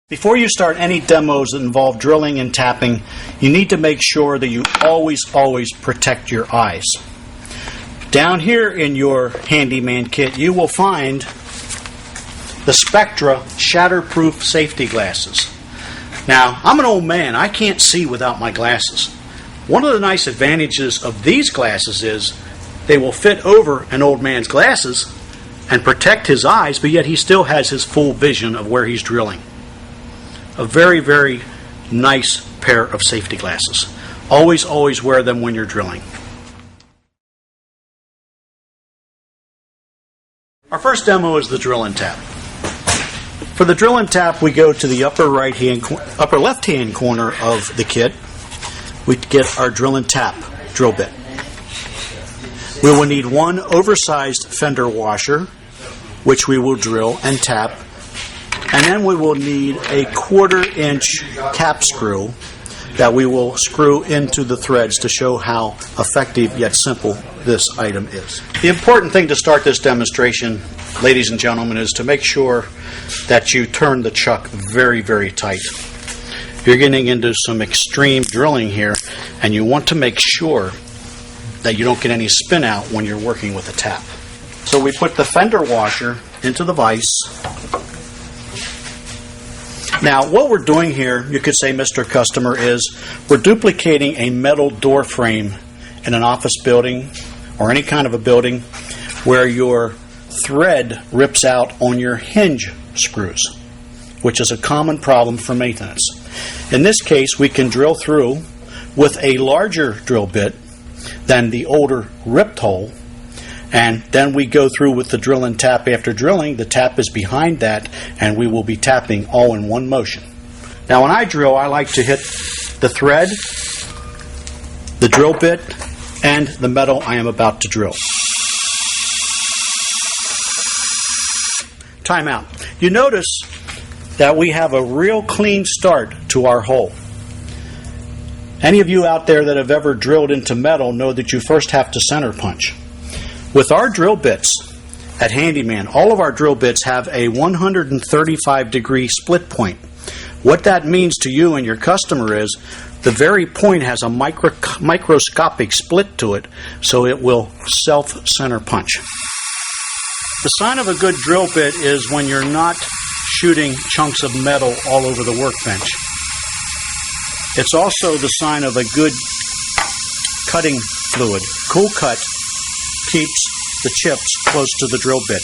Before you start any demos that involve drilling and tapping, you need to make sure that you always protect your eyes. Down here in your Handyman kit, you will find the Spectra Shatterproof safety glasses. Now, I'm an old man. I can't see without my glasses. One of the nice advantages of these glasses is they will fit over an old man's glasses and protect his eyes, but yet he still has his full vision of where he's drilling. A very, very nice pair of safety glasses. Always wear them when you're drilling. Our first demo is the drill and tap. For the drill and tap, we go to the upper left-hand corner of the kit. We get our drill and tap drill bit. We will need one oversized fender washer, which we will drill and tap. And then we will need a 1/4-inch cap screw that we will screw into the threads to show how effective yet simple this item is. The important thing to start this demonstration, ladies and gentlemen, is to make sure that you turn the chuck very, very tight. You're getting into some extreme drilling here, and you want to make sure that you don't get any spin out when you're working with a tap. So we put the fender washer into the vise. Now, what we're doing here, you could say, Mr. Customer, is we're duplicating a metal door frame in an office building or any kind of a building where your thread rips out on your hinge screws, which is a common problem for maintenance. In this case, we can drill through with a larger drill bit than the older ripped hole, and then we go through with the drill and tap after drilling. The tap is behind that, and we will be tapping all in one motion. Now, when I drill, I like to hit the thread, the drill bit, and the metal I am about to drill. Time out. You notice that we have a real clean start to our hole. Any of you out there that have ever drilled into metal know that you first have to center punch. With our drill bits at Handyman, all of our drill bits have a 135-degree split point. What that means to you and your customer is the very point has a microscopic split to it, so it will self-center punch. The sign of a good drill bit is when you're not shooting chunks of metal all over the workbench. It's also the sign of a good cutting fluid. Cool cut keeps the chips close to the drill bit.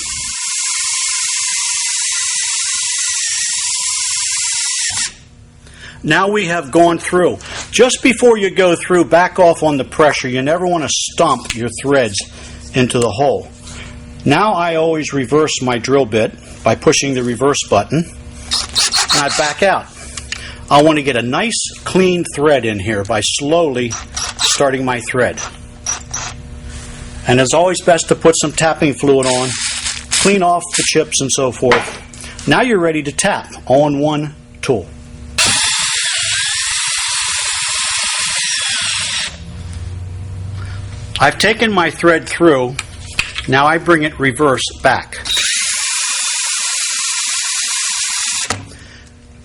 Now we have gone through. Just before you go through, back off on the pressure. You never want to stomp your threads into the hole. Now I always reverse my drill bit by pushing the reverse button, and I back out. I want to get a nice clean thread in here by slowly starting my thread. And it's always best to put some tapping fluid on, clean off the chips and so forth. Now you're ready to tap, all in one tool. I've taken my thread through. Now I bring it reverse back.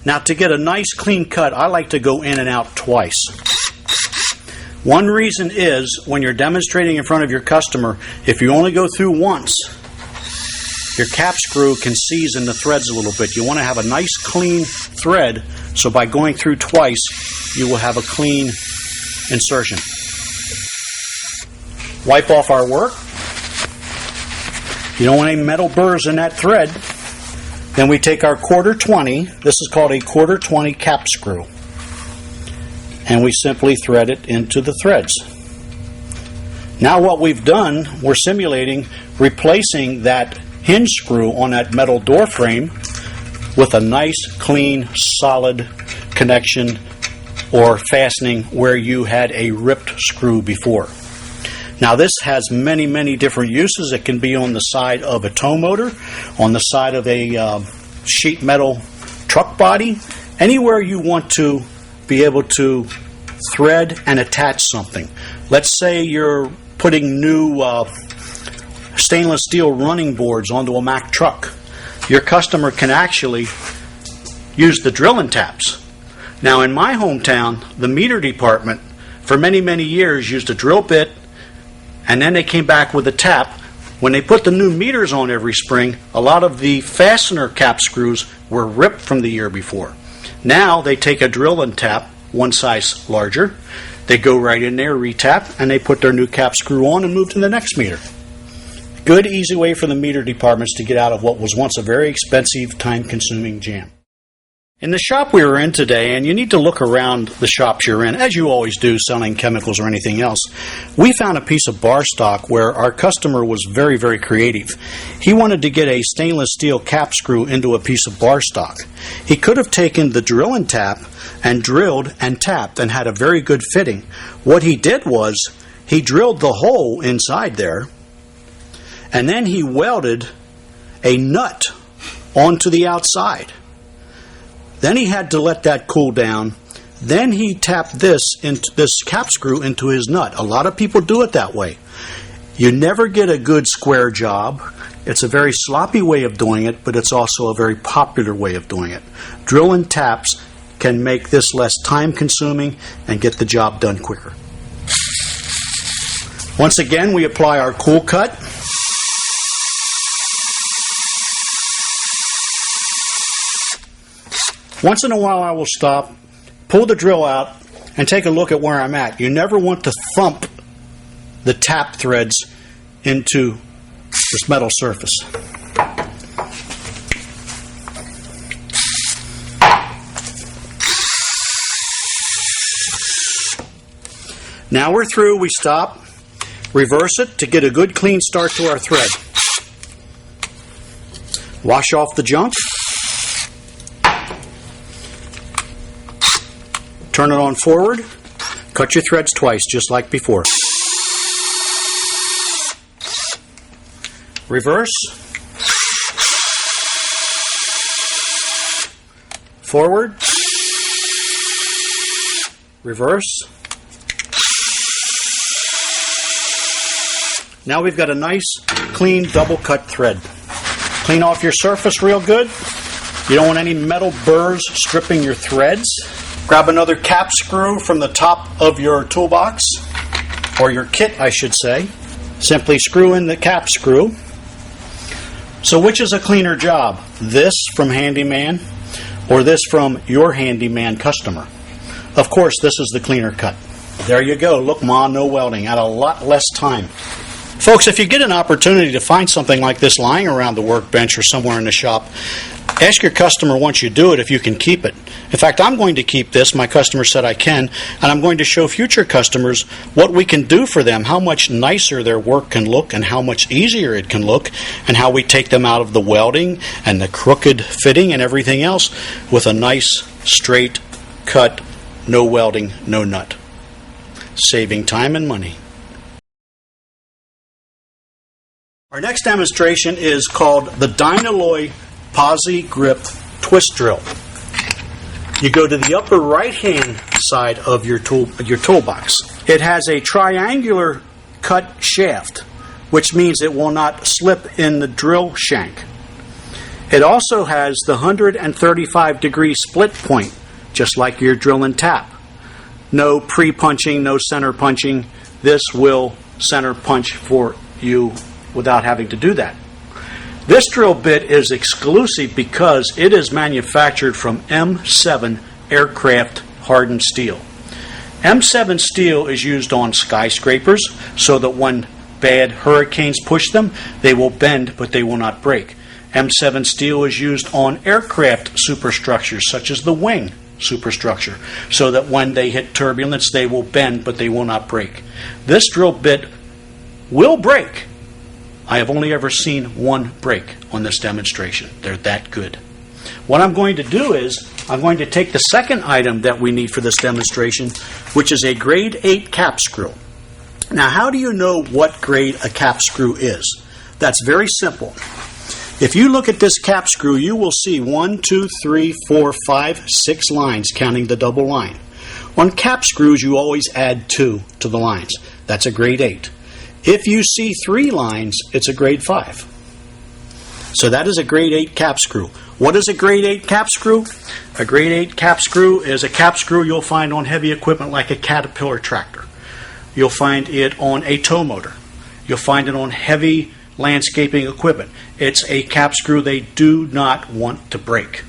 Now to get a nice clean cut, I like to go in and out twice. One reason is when you're demonstrating in front of your customer, if you only go through once, your cap screw can seize in the threads a little bit. You want to have a nice clean thread, so by going through twice, you will have a clean insertion. Wipe off our work. You don't want any metal burrs in that thread. Then we take our 1/4-20, this is called a 1/4-20 cap screw, and we simply thread it into the threads. Now what we've done, we're simulating replacing that hinge screw on that metal door frame with a nice, clean, solid connection or fastening where you had a ripped screw before. Now this has many, many different uses. It can be on the side of a tow motor, on the side of a sheet metal truck body, anywhere you want to be able to thread and attach something. Let's say you're putting new stainless steel running boards onto a Mack truck. Your customer can actually use the drilling taps. Now in my hometown, the meter department for many, many years used a drill bit, and then they came back with a tap. When they put the new meters on every spring, a lot of the fastener cap screws were ripped from the year before. Now they take a drill and tap, one size larger, they go right in there, retap, and they put their new cap screw on and move to the next meter. Good, easy way for the meter departments to get out of what was once a very expensive, time-consuming jam. In the shop we were in today, and you need to look around the shops you're in, as you always do, selling chemicals or anything else, we found a piece of bar stock where our customer was very, very creative. He wanted to get a stainless steel cap screw into a piece of bar stock. He could have taken the drill and tap and drilled and tapped and had a very good fitting. What he did was he drilled the hole inside there, and then he welded a nut onto the outside. Then he had to let that cool down. Then he tapped this cap screw into his nut. A lot of people do it that way. You never get a good square job. It's a very sloppy way of doing it, but it's also a very popular way of doing it. Drill and taps can make this less time consuming and get the job done quicker. Once again, we apply our cool cut. Once in a while I will stop, pull the drill out, and take a look at where I'm at. You never want to thump the tap threads into this metal surface. Now we're through, we stop, reverse it to get a good clean start to our thread. Wash off the junk. Turn it on forward, cut your threads twice, just like before. Reverse, forward, reverse. Now we've got a nice, clean, double cut thread. Clean off your surface real good. You don't want any metal burrs stripping your threads. Grab another cap screw from the top of your toolbox, or your kit, I should say. Simply screw in the cap screw. So which is a cleaner job? This from Handyman, or this from your Handyman customer? Of course, this is the cleaner cut. There you go. Look, Ma, no welding. At a lot less time. Folks, if you get an opportunity to find something like this lying around the workbench or somewhere in the shop, ask your customer once you do it if you can keep it. In fact, I'm going to keep this. My customer said I can, and I'm going to show future customers what we can do for them, how much nicer their work can look and how much easier it can look, and how we take them out of the welding and the crooked fitting and everything else with a nice, straight cut, no welding, no nut. Saving time and money. Our next demonstration is called the Dynalloy Posi-Grip Twist Drill. You go to the upper right-hand side of your toolbox. It has a triangular cut shaft, which means it will not slip in the drill shank. It also has the 135-degree split point, just like your drill and tap. No pre-punching, no center punching. This will center punch for you without having to do that. This drill bit is exclusive because it is manufactured from M7 aircraft hardened steel. M7 steel is used on skyscrapers so that when bad hurricanes push them, they will bend but they will not break. M7 steel is used on aircraft superstructures such as the wing superstructure so that when they hit turbulence they will bend but they will not break. This drill bit will break. I have only ever seen one break on this demonstration. They're that good. What I'm going to do is I'm going to take the second item that we need for this demonstration, which is a grade 8 cap screw. Now, how do you know what grade a cap screw is? That's very simple. If you look at this cap screw, you will see 1, 2, 3, 4, 5, 6 lines, counting the double line. On cap screws, you always add 2 to the lines. That's a grade 8. If you see 3 lines, it's a grade 5. So that is a grade 8 cap screw. What is a grade 8 cap screw? A grade 8 cap screw is a cap screw you'll find on heavy equipment like a Caterpillar tractor. You'll find it on a tow motor. You'll find it on heavy landscaping equipment. It's a cap screw they do not want to break.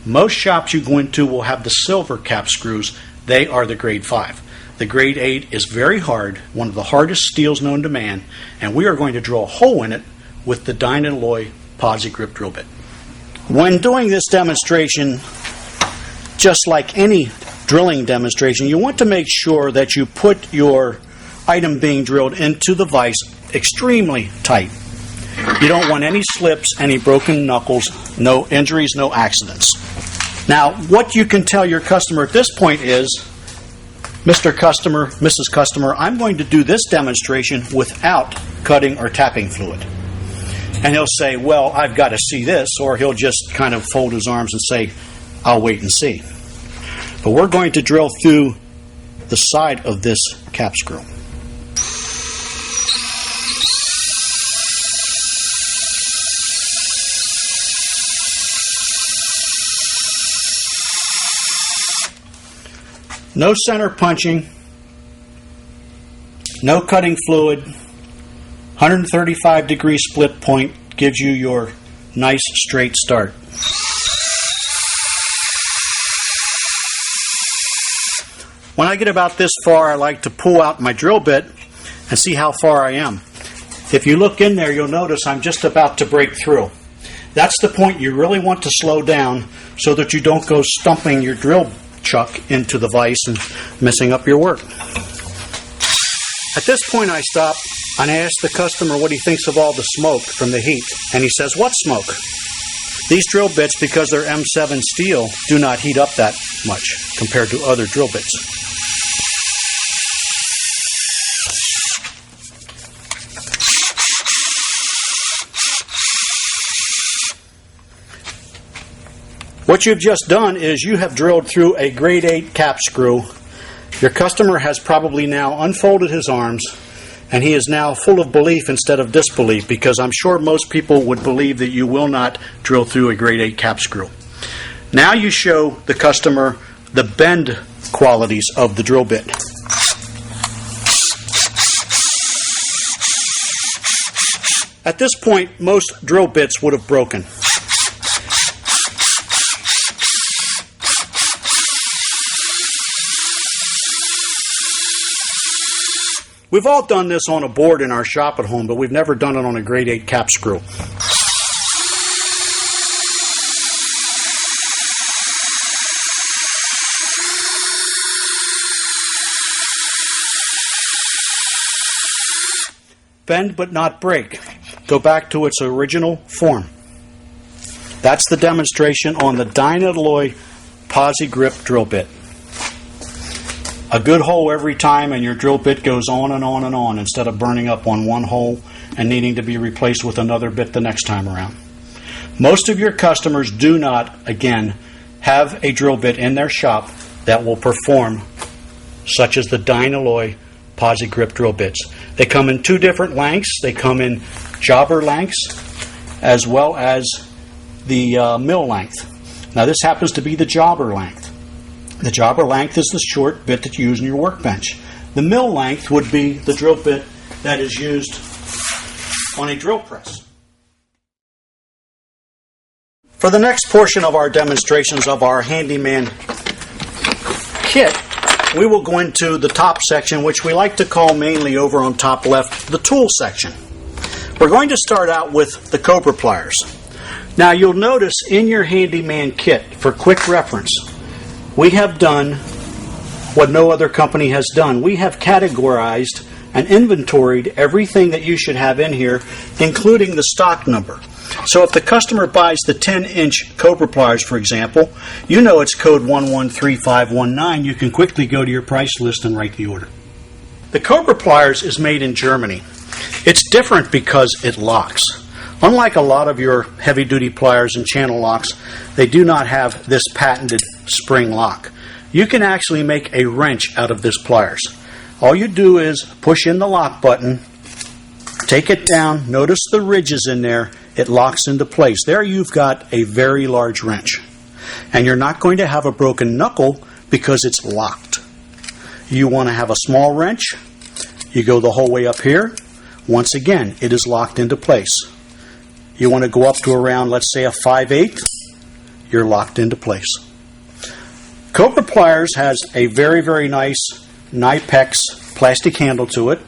Most shops you go into will have the silver cap screws. They are the grade 5. The grade 8 is very hard, one of the hardest steels known to man, and we are going to drill a hole in it with the Dynalloy Posi-Grip drill bit. When doing this demonstration, just like any drilling demonstration, you want to make sure that you put your item being drilled into the vise extremely tight. You don't want any slips, any broken knuckles, no injuries, no accidents. Now, what you can tell your customer at this point is, Mr. Customer, Mrs. Customer, I'm going to do this demonstration without cutting or tapping fluid. And he'll say, well, I've got to see this, or he'll just kind of fold his arms and say, I'll wait and see. But we're going to drill through the side of this cap screw. No center punching, no cutting fluid, 135-degree split point gives you your nice straight start. When I get about this far, I like to pull out my drill bit and see how far I am. If you look in there, you'll notice I'm just about to break through. That's the point you really want to slow down so that you don't go stumping your drill chuck into the vise and messing up your work. At this point I stop and I ask the customer what he thinks of all the smoke from the heat, and he says, what smoke? These drill bits, because they're M7 steel, do not heat up that much compared to other drill bits. What you've just done is you have drilled through a grade 8 cap screw. Your customer has probably now unfolded his arms, and he is now full of belief instead of disbelief, because I'm sure most people would believe that you will not drill through a grade 8 cap screw. Now you show the customer the bend qualities of the drill bit. At this point, most drill bits would have broken. We've all done this on a board in our shop at home, but we've never done it on a grade 8 cap screw. Bend but not break. Go back to its original form. That's the demonstration on the Dynalloy Posi-Grip drill bit. A good hole every time, and your drill bit goes on and on and on instead of burning up on one hole and needing to be replaced with another bit the next time around. Most of your customers do not, again, have a drill bit in their shop that will perform, such as the Dynalloy Posi-Grip drill bits. They come in 2 different lengths. They come in jobber lengths as well as the mill length. Now this happens to be the jobber length. The jobber length is the short bit that you use in your workbench. The mill length would be the drill bit that is used on a drill press. For the next portion of our demonstrations of our Handyman kit, we will go into the top section, which we like to call mainly over on top left, the tool section. We're going to start out with the Cobra Pliers. Now you'll notice in your Handyman kit, for quick reference, we have done what no other company has done. We have categorized and inventoried everything that you should have in here, including the stock number. So if the customer buys the 10-inch Cobra Pliers, for example, you know it's code 113519. You can quickly go to your price list and write the order. The Cobra Pliers is made in Germany. It's different because it locks. Unlike a lot of your heavy-duty pliers and channel locks, they do not have this patented spring lock. you can actually make a wrench out of this pliers. All you do is push in the lock button, take it down, notice the ridges in there, it locks into place. There you've got a very large wrench. And you're not going to have a broken knuckle because it's locked. You want to have a small wrench, you go the whole way up here. Once again, it is locked into place. You want to go up to around, let's say, a 5/8, you're locked into place. Cobra Pliers has a very, very nice Nipex plastic handle to it,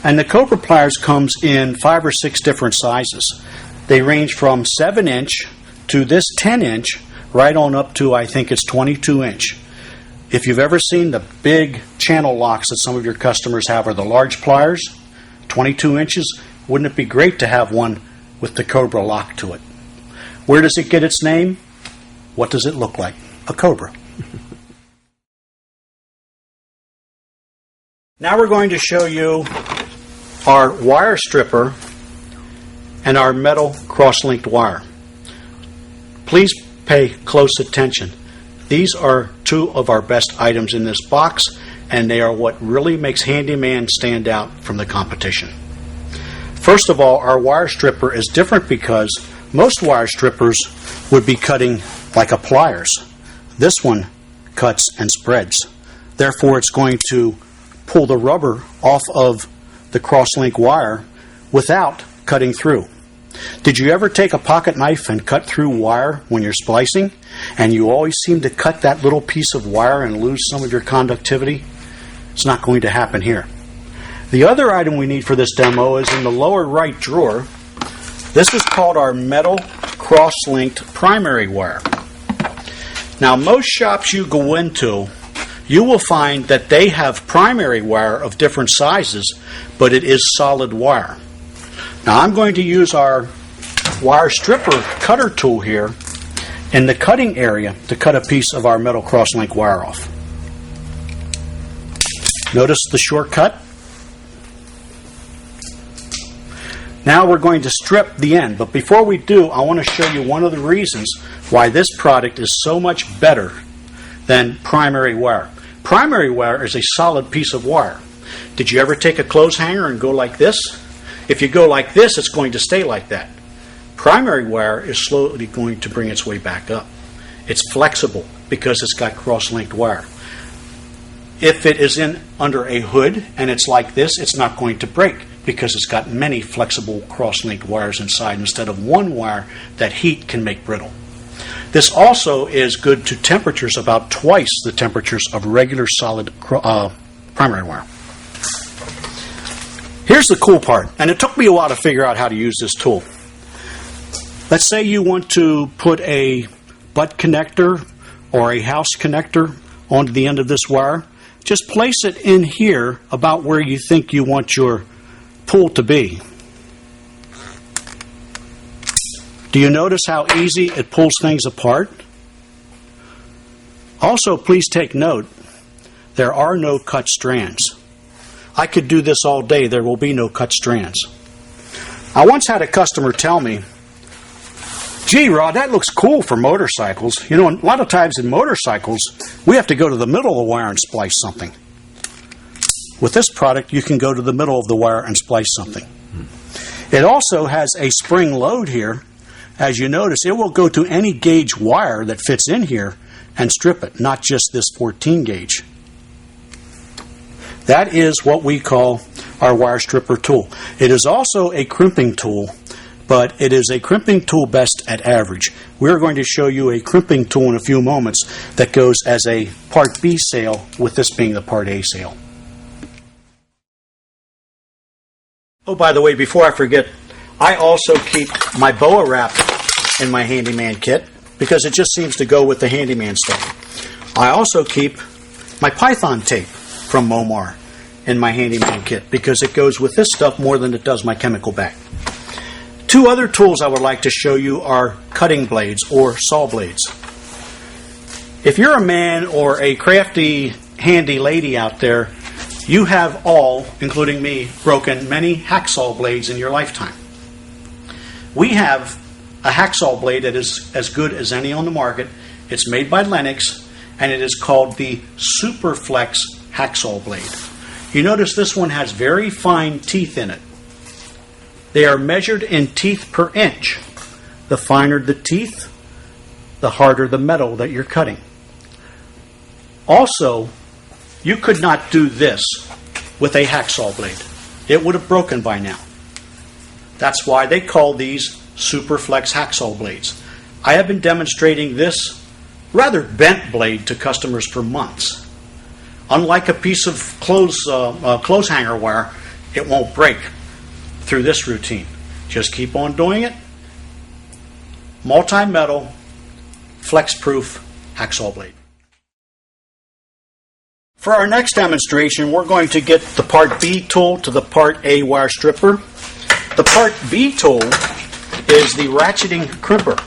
and the Cobra Pliers comes in 5 or 6 different sizes. They range from 7-inch to this 10-inch, right on up to, I think it's 22-inch. If you've ever seen the big channel locks that some of your customers have, or the large pliers, 22 inches, wouldn't it be great to have one with the Cobra lock to it? Where does it get its name? What does it look like? A cobra. Now we're going to show you our wire stripper and our metal cross-linked wire. Please pay close attention. These are 2 of our best items in this box, and they are what really makes Handyman stand out from the competition. First of all, our wire stripper is different because most wire strippers would be cutting like a pliers. This one cuts and spreads. Therefore, it's going to pull the rubber off of the cross-link wire without cutting through. Did you ever take a pocket knife and cut through wire when you're splicing, and you always seem to cut that little piece of wire and lose some of your conductivity? It's not going to happen here. The other item we need for this demo is in the lower right drawer. This is called our metal cross-linked primary wire. Now, most shops you go into, you will find that they have primary wire of different sizes, but it is solid wire. Now, I'm going to use our wire stripper cutter tool here in the cutting area to cut a piece of our metal cross-link wire off. Notice the shortcut? Now we're going to strip the end, but before we do, I want to show you one of the reasons why this product is so much better than primary wire. Primary wire is a solid piece of wire. Did you ever take a clothes hanger and go like this? If you go like this, it's going to stay like that. Primary wire is slowly going to bring its way back up. It's flexible because it's got cross-linked wire. If it is in under a hood and it's like this, it's not going to break because it's got many flexible cross-linked wires inside instead of one wire that heat can make brittle. This also is good to temperatures about twice the temperatures of regular solid primary wire. Here's the cool part, and it took me a while to figure out how to use this tool. Let's say you want to put a butt connector or a house connector onto the end of this wire. Just place it in here about where you think you want your pull to be. Do you notice how easy it pulls things apart? Also, please take note, there are no cut strands. I could do this all day, there will be no cut strands. I once had a customer tell me, "Gee, Rod, that looks cool for motorcycles. You know, a lot of times in motorcycles, we have to go to the middle of the wire and splice something." With this product, you can go to the middle of the wire and splice something. It also has a spring load here. As you notice, it will go to any gauge wire that fits in here and strip it, not just this 14 gauge. That is what we call our wire stripper tool. It is also a crimping tool, but it is a crimping tool best at average. We're going to show you a crimping tool in a few moments that goes as a Part B sale, with this being the Part A sale. Oh, by the way, before I forget, I also keep my boa wrap in my Handyman kit because it just seems to go with the Handyman stuff. I also keep my Python tape from Momar in my Handyman kit because it goes with this stuff more than it does my chemical bag. Two other tools I would like to show you are cutting blades or saw blades. If you're a man or a crafty, handy lady out there, you have all, including me, broken many hacksaw blades in your lifetime. We have a hacksaw blade that is as good as any on the market. It's made by Lennox, and it is called the Superflex Hacksaw blade. You notice this one has very fine teeth in it. They are measured in teeth per inch. The finer the teeth, the harder the metal that you're cutting. Also, you could not do this with a hacksaw blade. It would have broken by now. That's why they call these Superflex hacksaw blades. I have been demonstrating this rather bent blade to customers for months. Unlike a piece of clothes hanger wire, it won't break through this routine. Just keep on doing it. Multi-metal, flex-proof hacksaw blade. For our next demonstration, we're going to get the Part B tool to the Part A wire stripper. The Part B tool is the ratcheting crimper.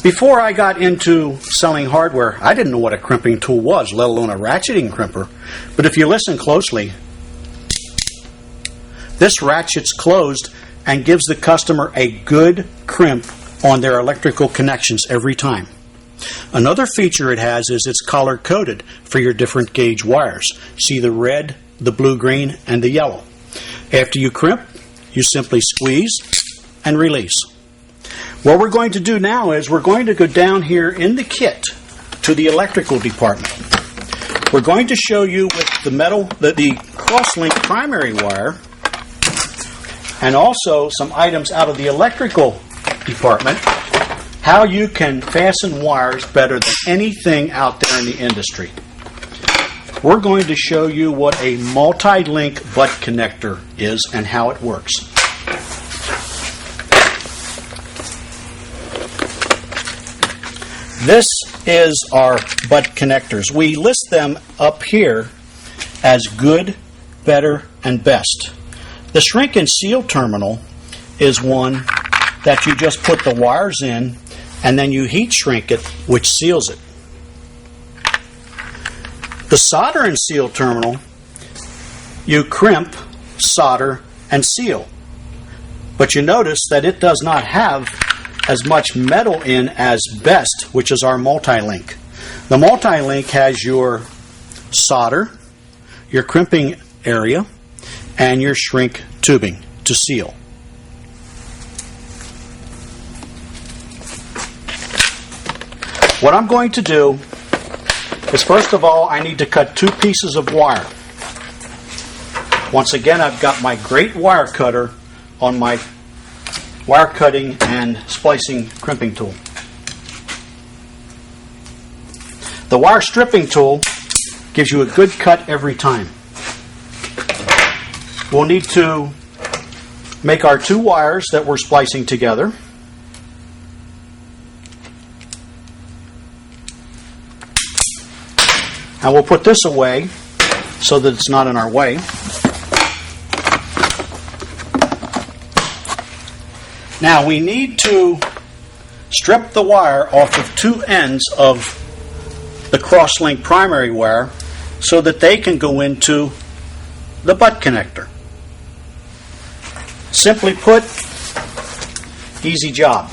Before I got into selling hardware, I didn't know what a crimping tool was, let alone a ratcheting crimper. But if you listen closely, this ratchets closed and gives the customer a good crimp on their electrical connections every time. Another feature it has is it's color coded for your different gauge wires. See the red, the blue-green, and the yellow. After you crimp, you simply squeeze and release. What we're going to do now is we're going to go down here in the kit to the electrical department. We're going to show you with the Crosslink primary wire and also some items out of the electrical department how you can fasten wires better than anything out there in the industry. We're going to show you what a multi-link butt connector is and how it works. This is our butt connectors. We list them up here as good, better, and best. The shrink and seal terminal is one that you just put the wires in and then you heat shrink it, which seals it. The solder and seal terminal, you crimp, solder, and seal. But you notice that it does not have as much metal in as best, which is our multi-link. The multi-link has your solder, your crimping area, and your shrink tubing to seal. What I'm going to do is, first of all, I need to cut 2 pieces of wire. Once again, I've got my great wire cutter on my wire cutting and splicing crimping tool. The wire stripping tool gives you a good cut every time. We'll need to make our 2 wires that we're splicing together. And we'll put this away so that it's not in our way. Now we need to strip the wire off of 2 ends of the Crosslink primary wire so that they can go into the butt connector. Simply put, easy job.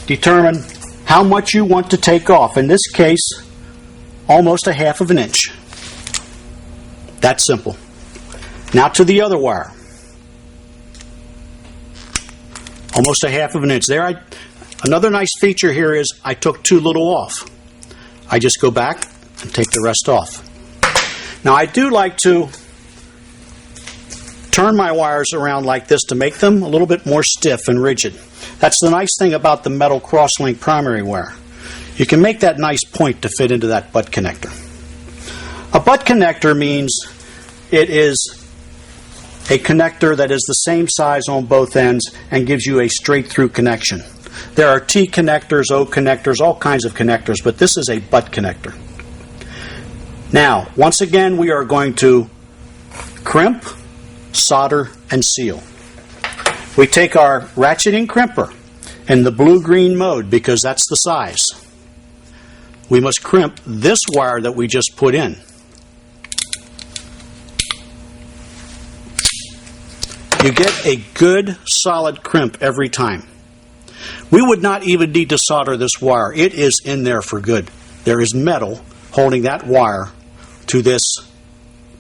Determine how much you want to take off. In this case, almost 1/2 inch. That's simple. Now to the other wire. Almost 1/2 inch. There. Another nice feature here is I took too little off. I just go back and take the rest off. Now I do like to turn my wires around like this to make them a little bit more stiff and rigid. That's the nice thing about the metal Crosslink primary wire. You can make that nice point to fit into that butt connector. A butt connector means it is a connector that is the same size on both ends and gives you a straight through connection. There are T connectors, O connectors, all kinds of connectors, but this is a butt connector. Now, once again, we are going to crimp, solder, and seal. We take our ratcheting crimper in the blue-green mode because that's the size. We must crimp this wire that we just put in. You get a good solid crimp every time. We would not even need to solder this wire. It is in there for good. There is metal holding that wire to this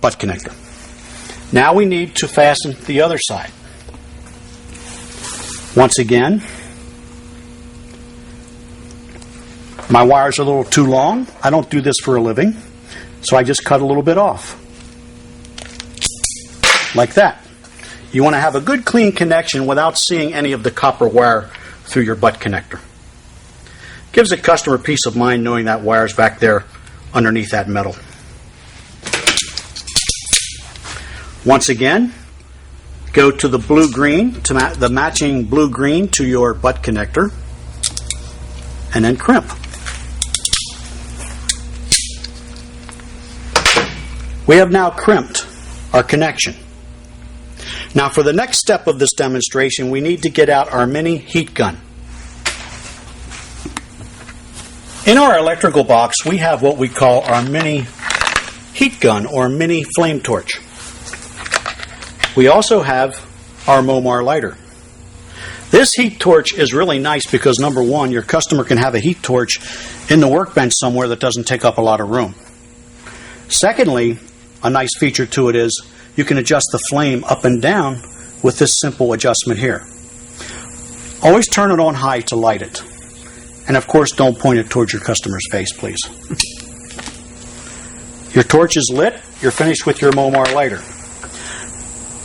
butt connector. Now we need to fasten the other side. Once again, my wire's a little too long. I don't do this for a living, so I just cut a little bit off. Like that. You want to have a good clean connection without seeing any of the copper wire through your butt connector. Gives the customer peace of mind knowing that wire's back there underneath that metal. Once again, go to the blue-green, to the matching blue-green to your butt connector, and then crimp. We have now crimped our connection. Now for the next step of this demonstration, we need to get out our mini heat gun. In our electrical box, we have what we call our mini heat gun or mini flame torch. We also have our Momar lighter. This heat torch is really nice because, number one, your customer can have a heat torch in the workbench somewhere that doesn't take up a lot of room. Secondly, a nice feature to it is you can adjust the flame up and down with this simple adjustment here. Always turn it on high to light it. And of course, don't point it towards your customer's face, please. Your torch is lit. You're finished with your Momar lighter.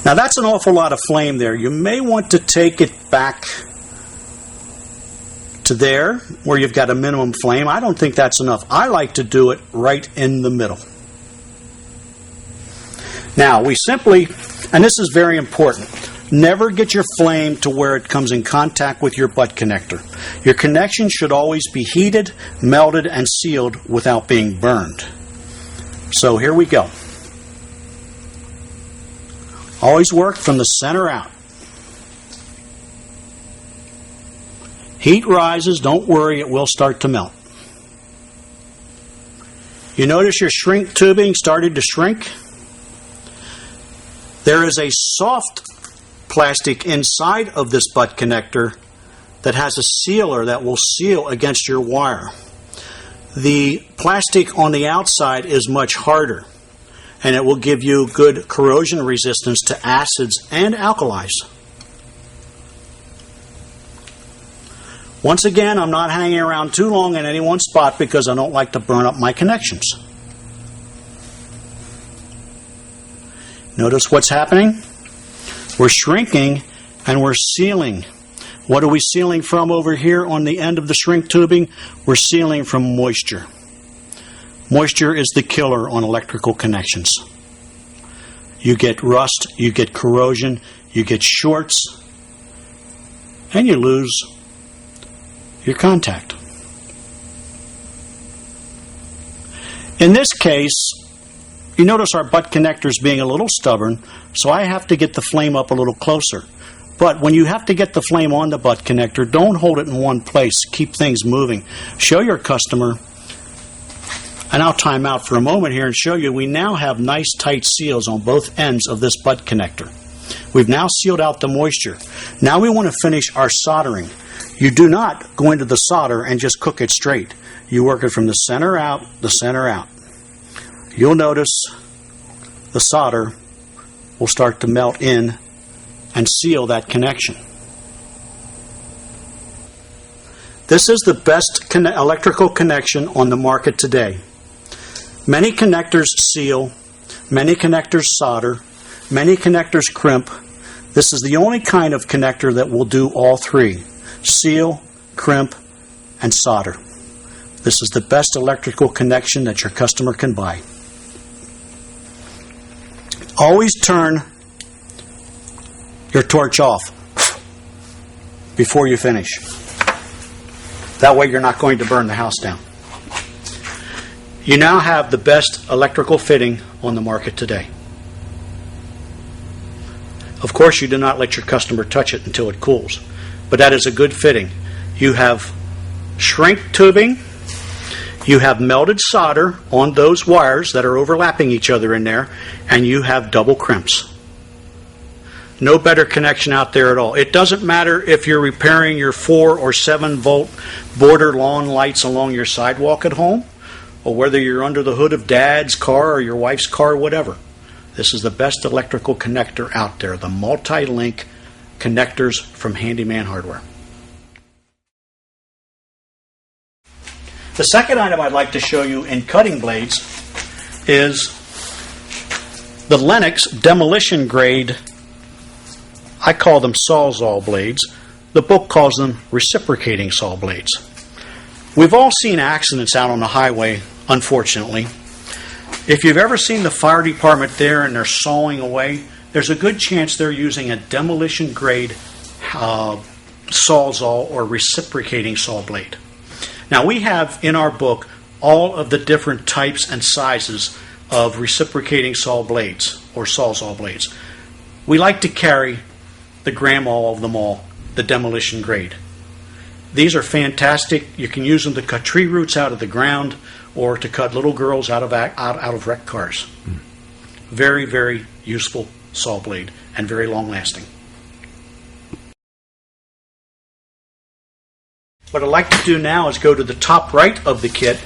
Now that's an awful lot of flame there. You may want to take it back to there where you've got a minimum flame. I don't think that's enough. I like to do it right in the middle. Now we simply, and this is very important, never get your flame to where it comes in contact with your butt connector. Your connection should always be heated, melted, and sealed without being burned. So here we go. Always work from the center out. Heat rises, don't worry, it will start to melt. You notice your shrink tubing started to shrink? There is a soft plastic inside of this butt connector that has a sealer that will seal against your wire. The plastic on the outside is much harder, and it will give you good corrosion resistance to acids and alkalis. Once again, I'm not hanging around too long in any one spot because I don't like to burn up my connections. Notice what's happening? We're shrinking and we're sealing. What are we sealing from over here on the end of the shrink tubing? We're sealing from moisture. Moisture is the killer on electrical connections. You get rust, you get corrosion, you get shorts, and you lose your contact. In this case, you notice our butt connectors being a little stubborn, so I have to get the flame up a little closer. But when you have to get the flame on the butt connector, don't hold it in one place. Keep things moving. Show your customer, and I'll time out for a moment here and show you we now have nice tight seals on both ends of this butt connector. We've now sealed out the moisture. Now we want to finish our soldering. You do not go into the solder and just cook it straight. You work it from the center out, the center out. You'll notice the solder will start to melt in and seal that connection. This is the best electrical connection on the market today. Many connectors seal, many connectors solder, many connectors crimp. This is the only kind of connector that will do all three: seal, crimp, and solder. This is the best electrical connection that your customer can buy. Always turn your torch off before you finish. That way you're not going to burn the house down. You now have the best electrical fitting on the market today. Of course, you do not let your customer touch it until it cools, but that is a good fitting. You have shrink tubing, you have melted solder on those wires that are overlapping each other in there, and you have double crimps. No better connection out there at all. It doesn't matter if you're repairing your 4 or 7 volt border lawn lights along your sidewalk at home, or whether you're under the hood of Dad's car or your wife's car, whatever. This is the best electrical connector out there, the multi-link connectors from Handyman Hardware. The second item I'd like to show you in cutting blades is the Lennox demolition grade. I call them Sawzall blades. The book calls them reciprocating saw blades. We've all seen accidents out on the highway, unfortunately. If you've ever seen the fire department there and they're sawing away, there's a good chance they're using a demolition grade Sawzall or reciprocating saw blade. Now we have in our book all of the different types and sizes of reciprocating saw blades or Sawzall blades. We like to carry the grandma of them all, the demolition grade. These are fantastic. You can use them to cut tree roots out of the ground or to cut little girls out of wrecked cars. Very, very useful saw blade and very long lasting. What I'd like to do now is go to the top right of the kit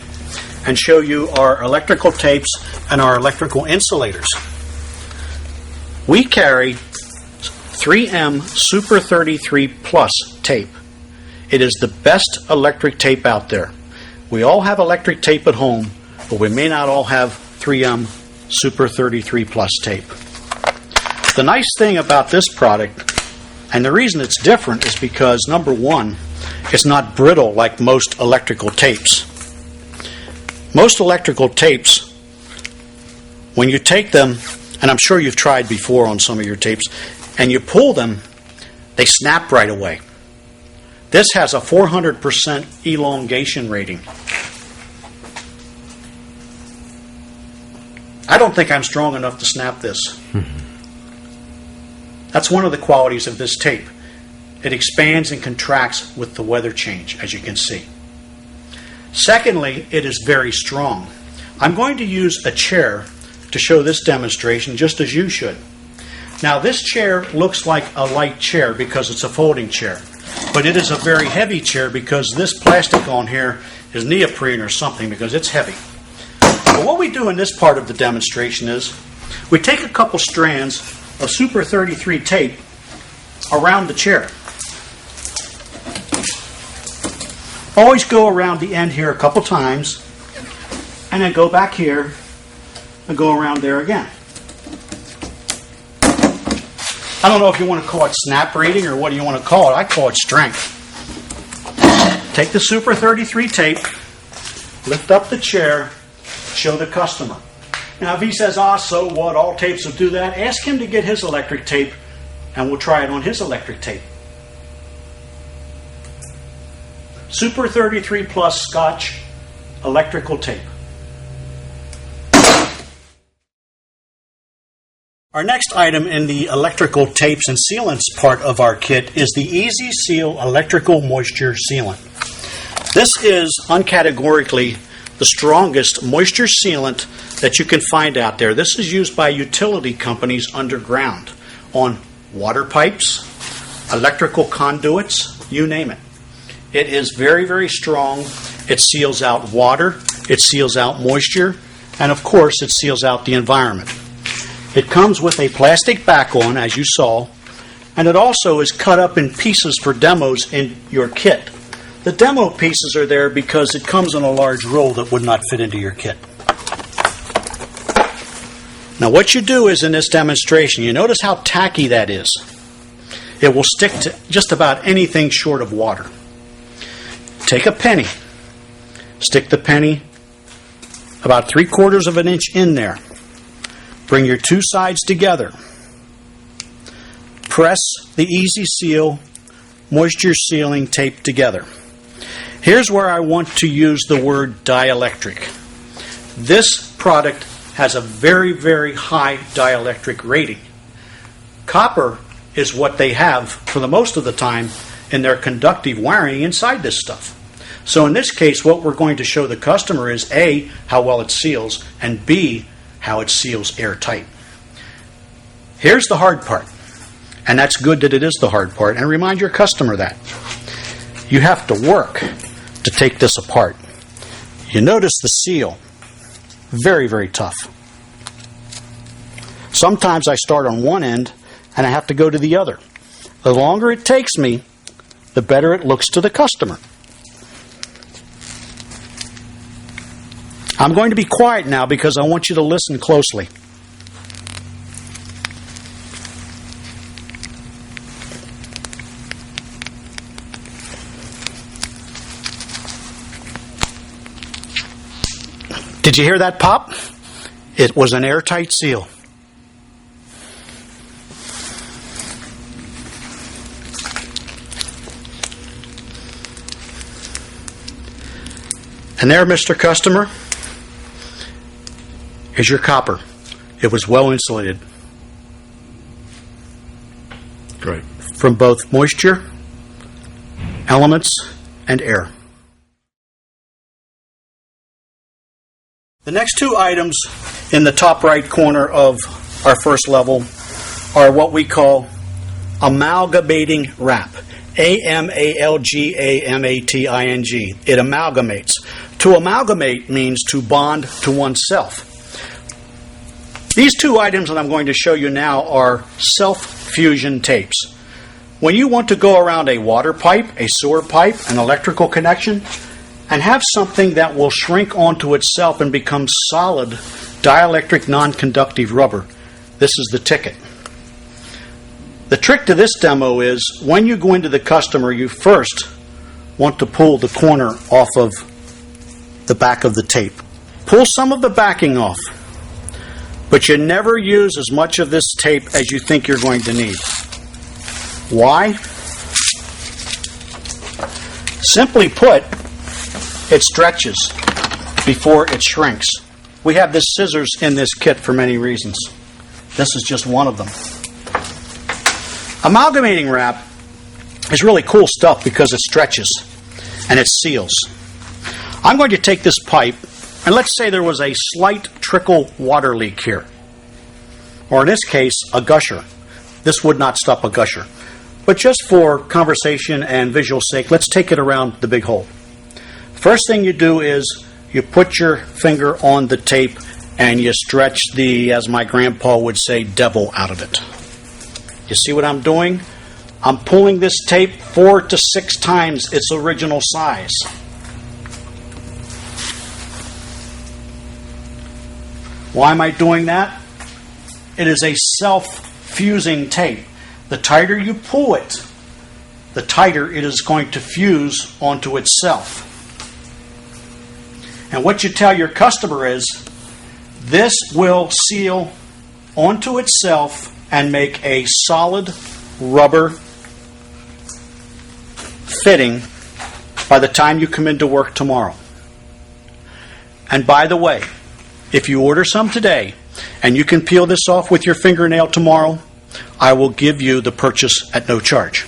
and show you our electrical tapes and our electrical insulators. We carry 3M Super 33 Plus tape. It is the best electric tape out there. We all have electric tape at home, but we may not all have 3M Super 33 Plus tape. The nice thing about this product, and the reason it's different, is because number one, it's not brittle like most electrical tapes. Most electrical tapes, when you take them, and I'm sure you've tried before on some of your tapes, and you pull them, they snap right away. This has a 400% elongation rating. I don't think I'm strong enough to snap this. That's one of the qualities of this tape. It expands and contracts with the weather change, as you can see. Secondly, it is very strong. I'm going to use a chair to show this demonstration, just as you should. Now, this chair looks like a light chair because it's a folding chair, but it is a very heavy chair because this plastic on here is neoprene or something because it's heavy. But what we do in this part of the demonstration is we take a couple strands of Super 33 tape around the chair. Always go around the end here a couple times, and then go back here and go around there again. I don't know if you want to call it snap rating or what do you want to call it. I call it strength. Take the Super 33 tape, lift up the chair, show the customer. Now if he says, so what, all tapes will do that, ask him to get his electric tape and we'll try it on his electric tape. Super 33 Plus Scotch electrical tape. Our next item in the electrical tapes and sealants part of our kit is the Easy Seal Electrical Moisture Sealant. This is uncategorically the strongest moisture sealant that you can find out there. This is used by utility companies underground on water pipes, electrical conduits, you name it. It is very, very strong. It seals out water, it seals out moisture, and of course it seals out the environment. It comes with a plastic back on, as you saw, and it also is cut up in pieces for demos in your kit. The demo pieces are there because it comes in a large roll that would not fit into your kit. Now what you do is in this demonstration, you notice how tacky that is. It will stick to just about anything short of water. Take a penny, stick the penny about 3/4 of an inch in there. Bring your two sides together. Press the Easy Seal moisture sealing tape together. Here's where I want to use the word dielectric. This product has a very, very high dielectric rating. Copper is what they have for the most of the time in their conductive wiring inside this stuff. So in this case, what we're going to show the customer is A, how well it seals, and B, how it seals airtight. Here's the hard part. And that's good that it is the hard part. And remind your customer that. You have to work to take this apart. You notice the seal. Very, very tough. Sometimes I start on one end and I have to go to the other. The longer it takes me, the better it looks to the customer. I'm going to be quiet now because I want you to listen closely. Did you hear that pop? It was an airtight seal. And there, Mr. Customer, is your copper. It was well insulated. Great. From both moisture, elements, and air. The next two items in the top right corner of our first level are what we call amalgamating wrap. A-M-A-L-G-A-M-A-T-I-N-G. It amalgamates. To amalgamate means to bond to oneself. These two items that I'm going to show you now are self-fusion tapes. When you want to go around a water pipe, a sewer pipe, an electrical connection, and have something that will shrink onto itself and become solid, dielectric, non-conductive rubber, this is the ticket. The trick to this demo is when you go into the customer, you first want to pull the corner off of the back of the tape. Pull some of the backing off, but you never use as much of this tape as you think you're going to need. Why? Simply put, it stretches before it shrinks. We have this scissors in this kit for many reasons. This is just one of them. Amalgamating wrap is really cool stuff because it stretches and it seals. I'm going to take this pipe, and let's say there was a slight trickle water leak here. Or in this case, a gusher. This would not stop a gusher. But just for conversation and visual sake, let's take it around the big hole. First thing you do is you put your finger on the tape and you stretch the, as my grandpa would say, devil out of it. You see what I'm doing? I'm pulling this tape 4 to 6 times its original size. Why am I doing that? It is a self-fusing tape. The tighter you pull it, the tighter it is going to fuse onto itself. And what you tell your customer is, this will seal onto itself and make a solid rubber fitting by the time you come into work tomorrow. And by the way, if you order some today and you can peel this off with your fingernail tomorrow, I will give you the purchase at no charge.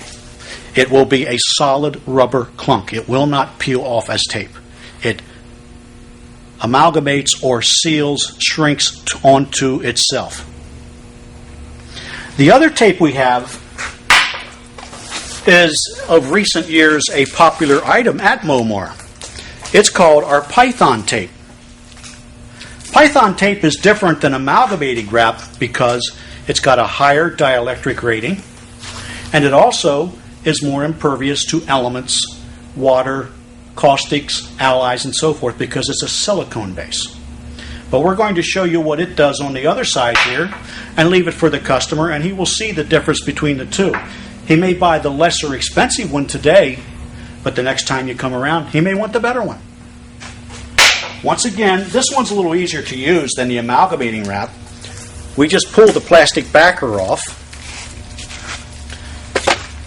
It will be a solid rubber clunk. It will not peel off as tape. It amalgamates or seals, shrinks onto itself. The other tape we have is, of recent years, a popular item at Momar. It's called our Python tape. Python tape is different than amalgamating wrap because it's got a higher dielectric rating, and it also is more impervious to elements, water, caustics, alloys, and so forth because it's a silicone base. But we're going to show you what it does on the other side here and leave it for the customer, and he will see the difference between the two. He may buy the lesser expensive one today, but the next time you come around, he may want the better one. Once again, this one's a little easier to use than the amalgamating wrap. We just pull the plastic backer off,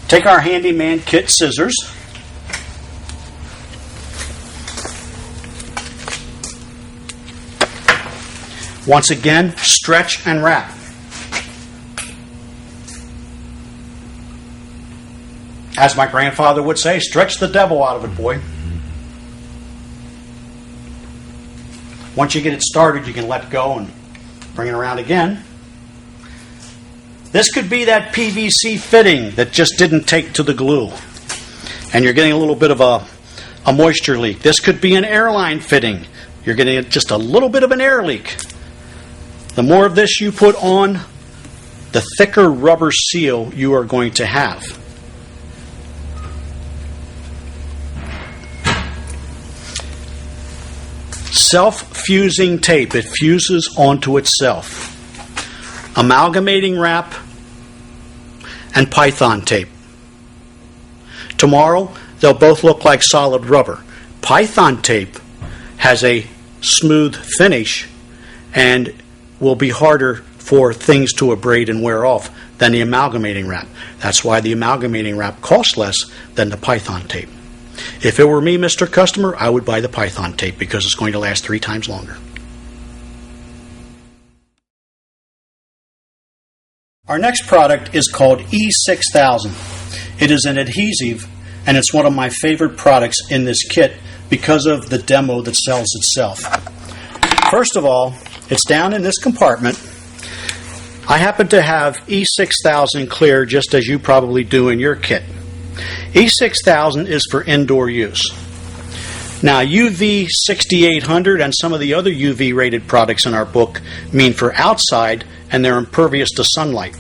take our Handyman kit scissors, once again, stretch and wrap. As my grandfather would say, stretch the devil out of it, boy. Once you get it started, you can let go and bring it around again. This could be that PVC fitting that just didn't take to the glue, and you're getting a little bit of a moisture leak. This could be an airline fitting. You're getting just a little bit of an air leak. The more of this you put on, the thicker rubber seal you are going to have. Self-fusing tape. It fuses onto itself. Amalgamating wrap and Python tape. Tomorrow, they'll both look like solid rubber. Python tape has a smooth finish and will be harder for things to abrade and wear off than the amalgamating wrap. That's why the amalgamating wrap costs less than the Python tape. If it were me, Mr. Customer, I would buy the Python tape because it's going to last 3 times longer. Our next product is called E6000. It is an adhesive, and it's one of my favorite products in this kit because of the demo that sells itself. First of all, it's down in this compartment. I happen to have E6000 clear just as you probably do in your kit. E6000 is for indoor use. Now, UV 6800 and some of the other UV rated products in our book mean for outside, and they're impervious to sunlight.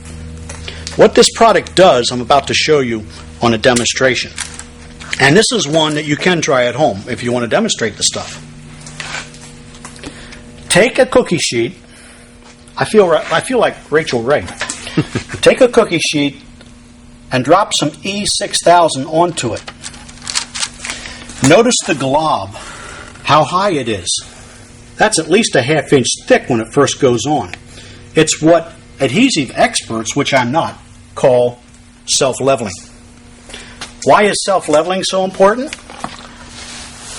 What this product does, I'm about to show you on a demonstration. And this is one that you can try at home if you want to demonstrate the stuff. Take a cookie sheet. I feel like Rachel Ray. Take a cookie sheet and drop some E6000 onto it. Notice the glob, how high it is. That's at least a ½ inch thick when it first goes on. It's what adhesive experts, which I'm not, call self-leveling. Why is self-leveling so important?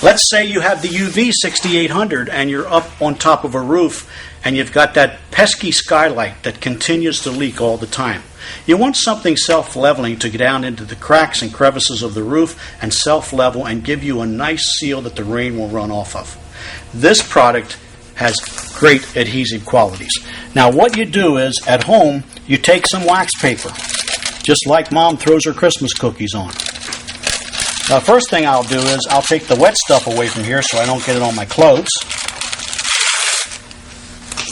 Let's say you have the UV 6800 and you're up on top of a roof and you've got that pesky skylight that continues to leak all the time. You want something self-leveling to get down into the cracks and crevices of the roof and self-level and give you a nice seal that the rain will run off of. This product has great adhesive qualities. Now what you do is, at home, you take some wax paper, just like Mom throws her Christmas cookies on. Now, first thing I'll do is I'll take the wet stuff away from here so I don't get it on my clothes.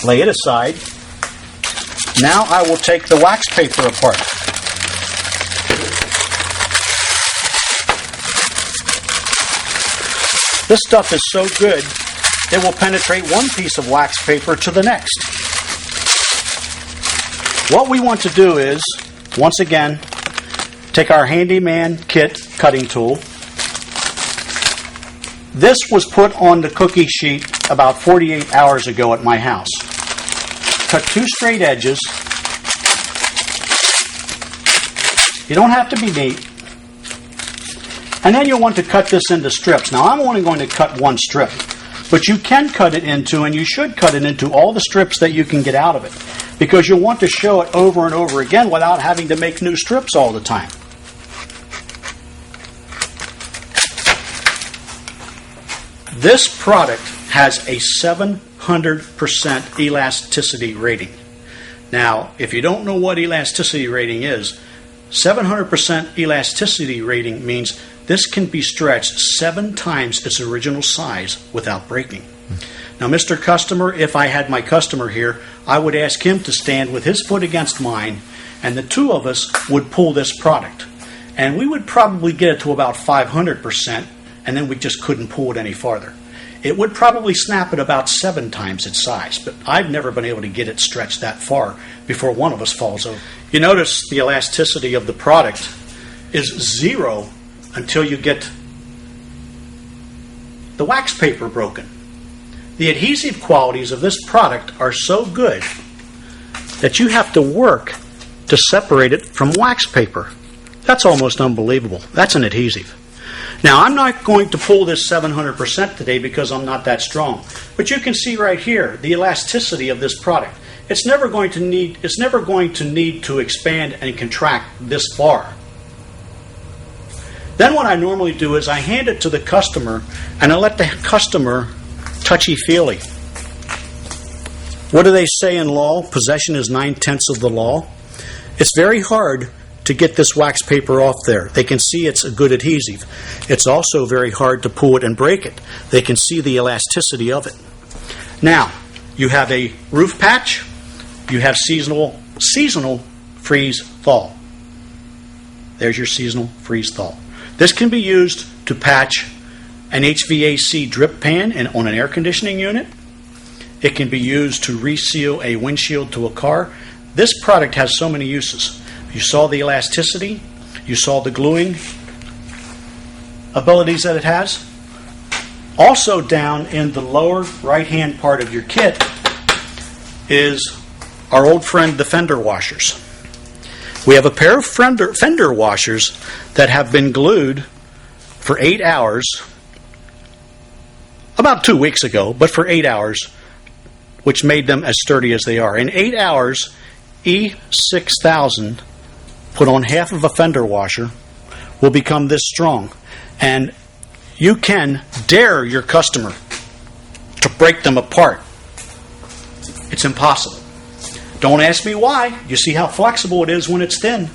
Lay it aside. Now I will take the wax paper apart. This stuff is so good, it will penetrate one piece of wax paper to the next. What we want to do is, once again, take our Handyman kit cutting tool. This was put on the cookie sheet about 48 hours ago at my house. Cut 2 straight edges. You don't have to be neat. And then you'll want to cut this into strips. Now I'm only going to cut 1 strip, but you can cut it into, and you should cut it into, all the strips that you can get out of it, because you'll want to show it over and over again without having to make new strips all the time. This product has a 700% elasticity rating. Now, if you don't know what elasticity rating is, 700% elasticity rating means this can be stretched 7 times its original size without breaking. Now, Mr. Customer, if I had my customer here, I would ask him to stand with his foot against mine, and the 2 of us would pull this product. And we would probably get it to about 500%, and then we just couldn't pull it any farther. It would probably snap at about 7 times its size, but I've never been able to get it stretched that far before one of us falls over. You notice the elasticity of the product is 0 until you get the wax paper broken. The adhesive qualities of this product are so good that you have to work to separate it from wax paper. That's almost unbelievable. That's an adhesive. Now, I'm not going to pull this 700% today because I'm not that strong. But you can see right here the elasticity of this product. It's never going to need to expand and contract this far. Then what I normally do is I hand it to the customer and I let the customer touchy-feely. What do they say in law? Possession is 9/10 of the law. It's very hard to get this wax paper off there. They can see it's a good adhesive. It's also very hard to pull it and break it. They can see the elasticity of it. Now, you have a roof patch. You have seasonal freeze thaw. There's your seasonal freeze thaw. This can be used to patch an HVAC drip pan on an air conditioning unit. It can be used to reseal a windshield to a car. This product has so many uses. You saw the elasticity. You saw the gluing abilities that it has. Also down in the lower right-hand part of your kit is our old friend, the fender washers. We have a pair of fender washers that have been glued for 8 hours, about 2 weeks ago, but for 8 hours, which made them as sturdy as they are. In 8 hours, E6000 put on half of a fender washer will become this strong. And you can dare your customer to break them apart. It's impossible. Don't ask me why. You see how flexible it is when it's thin.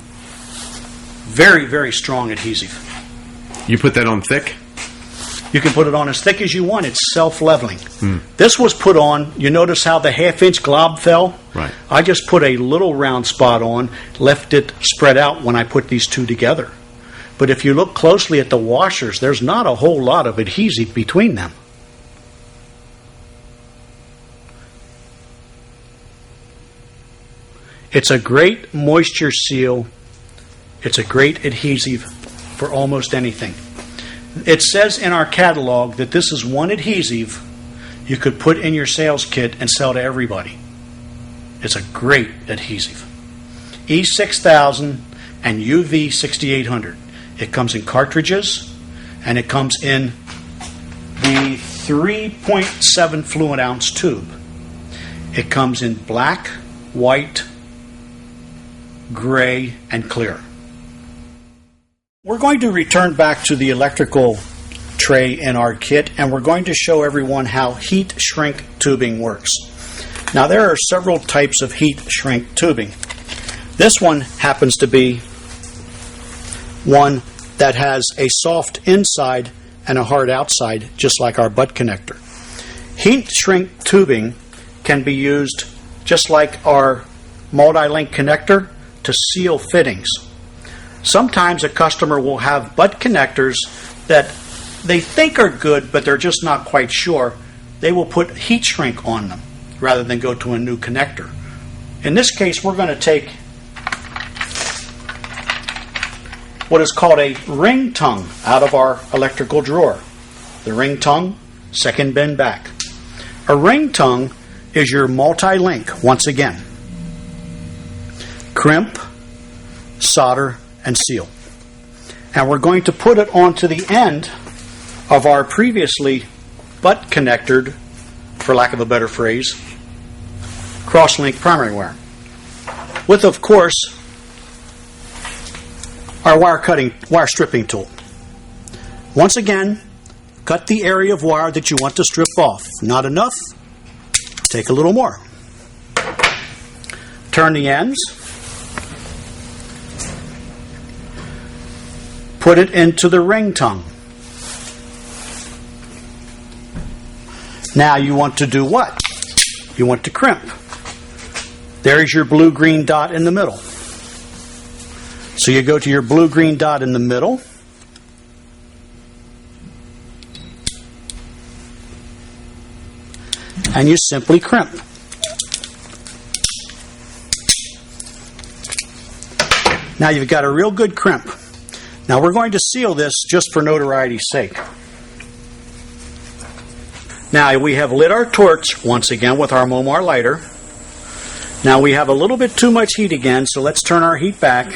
Very, very strong adhesive. You put that on thick? You can put it on as thick as you want. It's self-leveling. This was put on, you notice how the half-inch glob fell? Right. I just put a little round spot on, left it spread out when I put these two together. But if you look closely at the washers, there's not a whole lot of adhesive between them. It's a great moisture seal. It's a great adhesive for almost anything. It says in our catalog that this is one adhesive you could put in your sales kit and sell to everybody. It's a great adhesive. E6000 and UV6800. It comes in cartridges, and it comes in the 3.7 fluid ounce tube. It comes in black, white, gray, and clear. We're going to return back to the electrical tray in our kit, and we're going to show everyone how heat shrink tubing works. Now, there are several types of heat shrink tubing. This one happens to be one that has a soft inside and a hard outside, just like our butt connector. Heat shrink tubing can be used just like our multi-link connector to seal fittings. Sometimes a customer will have butt connectors that they think are good, but they're just not quite sure. They will put heat shrink on them rather than go to a new connector. In this case, we're going to take what is called a ring tongue out of our electrical drawer. The ring tongue, second bin back. A ring tongue is your multi-link once again. Crimp, solder, and seal. And we're going to put it onto the end of our previously butt connectored, for lack of a better phrase, Crosslink primary wire. With, of course, our wire stripping tool. Once again, cut the area of wire that you want to strip off. Not enough? Take a little more. Turn the ends. Put it into the ring tongue. Now you want to do what? You want to crimp. There's your blue-green dot in the middle. So you go to your blue-green dot in the middle. And you simply crimp. Now you've got a real good crimp. Now we're going to seal this just for notoriety's sake. Now we have lit our torch once again with our Momar lighter. Now we have a little bit too much heat again, so let's turn our heat back.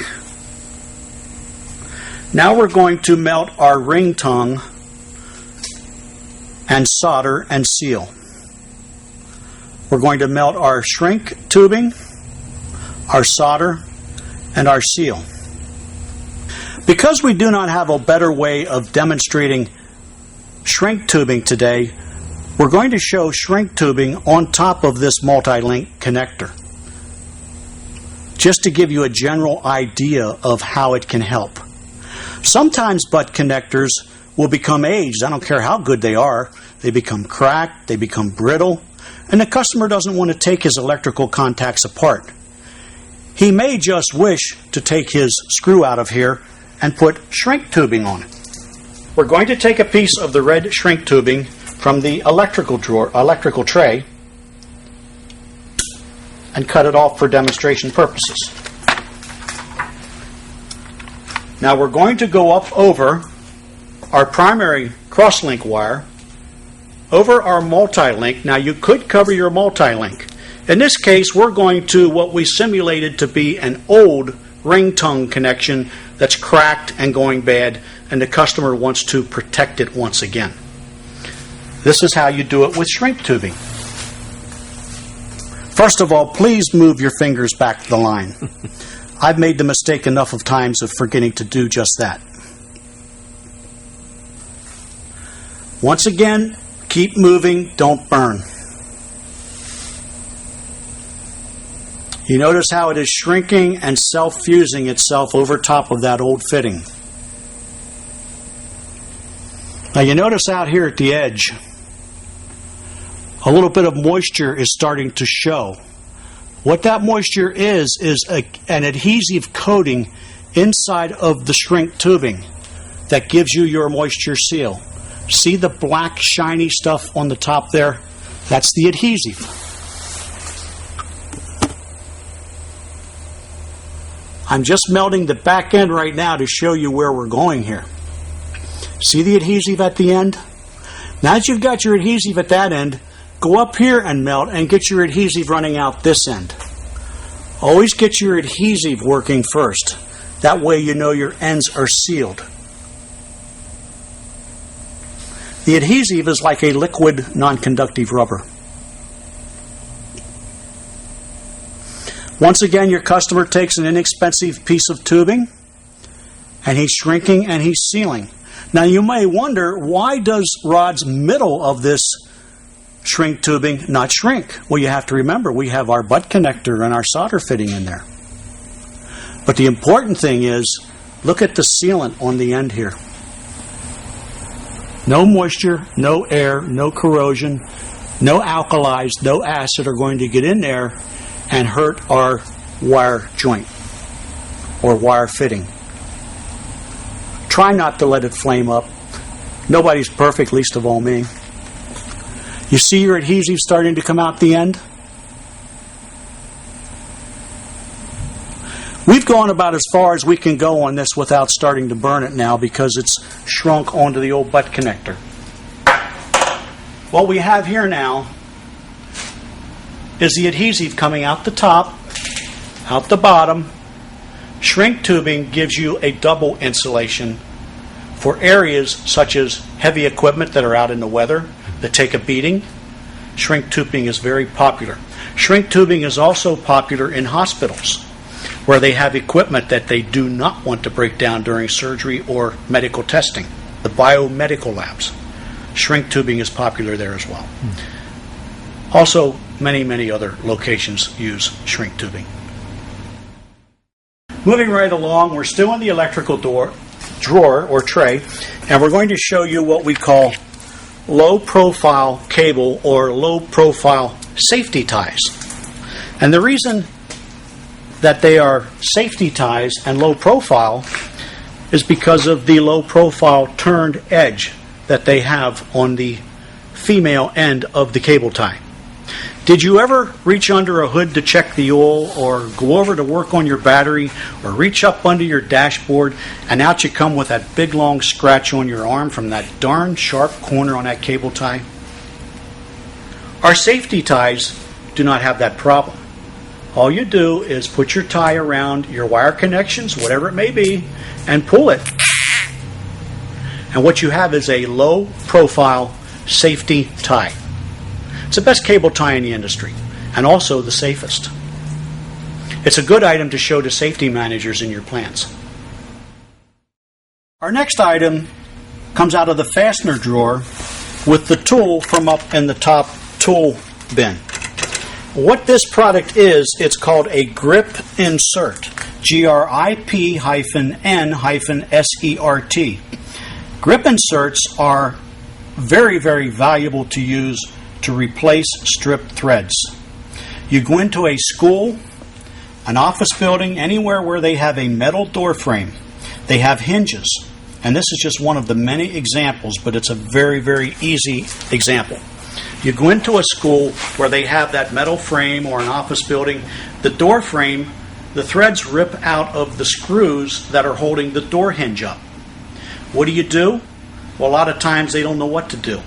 Now we're going to melt our ring tongue and solder and seal. We're going to melt our shrink tubing, our solder, and our seal. Because we do not have a better way of demonstrating shrink tubing today, we're going to show shrink tubing on top of this multi-link connector. just to give you a general idea of how it can help. Sometimes butt connectors will become aged. I don't care how good they are. They become cracked, they become brittle, and the customer doesn't want to take his electrical contacts apart. He may just wish to take his screw out of here and put shrink tubing on it. We're going to take a piece of the red shrink tubing from the electrical tray and cut it off for demonstration purposes. Now we're going to go up over our primary crosslink wire, over our multi-link. Now you could cover your multi-link. In this case, we're going to what we simulated to be an old ring tongue connection that's cracked and going bad, and the customer wants to protect it once again. This is how you do it with shrink tubing. First of all, please move your fingers back to the line. I've made the mistake enough of times of forgetting to do just that. Once again, keep moving, don't burn. You notice how it is shrinking and self-fusing itself over top of that old fitting. Now you notice out here at the edge, a little bit of moisture is starting to show. What that moisture is an adhesive coating inside of the shrink tubing that gives you your moisture seal. See the black shiny stuff on the top there? That's the adhesive. I'm just melting the back end right now to show you where we're going here. See the adhesive at the end? Now that you've got your adhesive at that end, go up here and melt and get your adhesive running out this end. Always get your adhesive working first. That way you know your ends are sealed. The adhesive is like a liquid non-conductive rubber. Once again, your customer takes an inexpensive piece of tubing and he's shrinking and he's sealing. Now you may wonder, why does Rod's middle of this shrink tubing not shrink? Well, you have to remember, we have our butt connector and our solder fitting in there. But the important thing is, look at the sealant on the end here. No moisture, no air, no corrosion, no alkalis, no acid are going to get in there and hurt our wire joint or wire fitting. Try not to let it flame up. Nobody's perfect, least of all me. You see your adhesive starting to come out the end? We've gone about as far as we can go on this without starting to burn it now because it's shrunk onto the old butt connector. What we have here now is the adhesive coming out the top, out the bottom. Shrink tubing gives you a double insulation for areas such as heavy equipment that are out in the weather that take a beating. Shrink tubing is very popular. Shrink tubing is also popular in hospitals where they have equipment that they do not want to break down during surgery or medical testing. The biomedical labs. Shrink tubing is popular there as well. Also, many other locations use shrink tubing. Moving right along, we're still in the electrical drawer or tray, and we're going to show you what we call low profile cable or low profile safety ties. And the reason that they are safety ties and low profile is because of the low profile turned edge that they have on the female end of the cable tie. Did you ever reach under a hood to check the oil, or go over to work on your battery, or reach up under your dashboard and out you come with that big long scratch on your arm from that darn sharp corner on that cable tie? Our safety ties do not have that problem. All you do is put your tie around your wire connections, whatever it may be, and pull it. And what you have is a low profile safety tie. It's the best cable tie in the industry, and also the safest. It's a good item to show to safety managers in your plants. Our next item comes out of the fastener drawer with the tool from up in the top tool bin. What this product is, it's called a grip insert. GRIP-N-SERT. Grip inserts are very, very valuable to use to replace stripped threads. You go into a school, an office building, anywhere where they have a metal door frame. They have hinges. And this is just one of the many examples, but it's a very, very easy example. You go into a school where they have that metal frame or an office building. The door frame, the threads rip out of the screws that are holding the door hinge up. What do? Well, a lot of times they don't know what to do.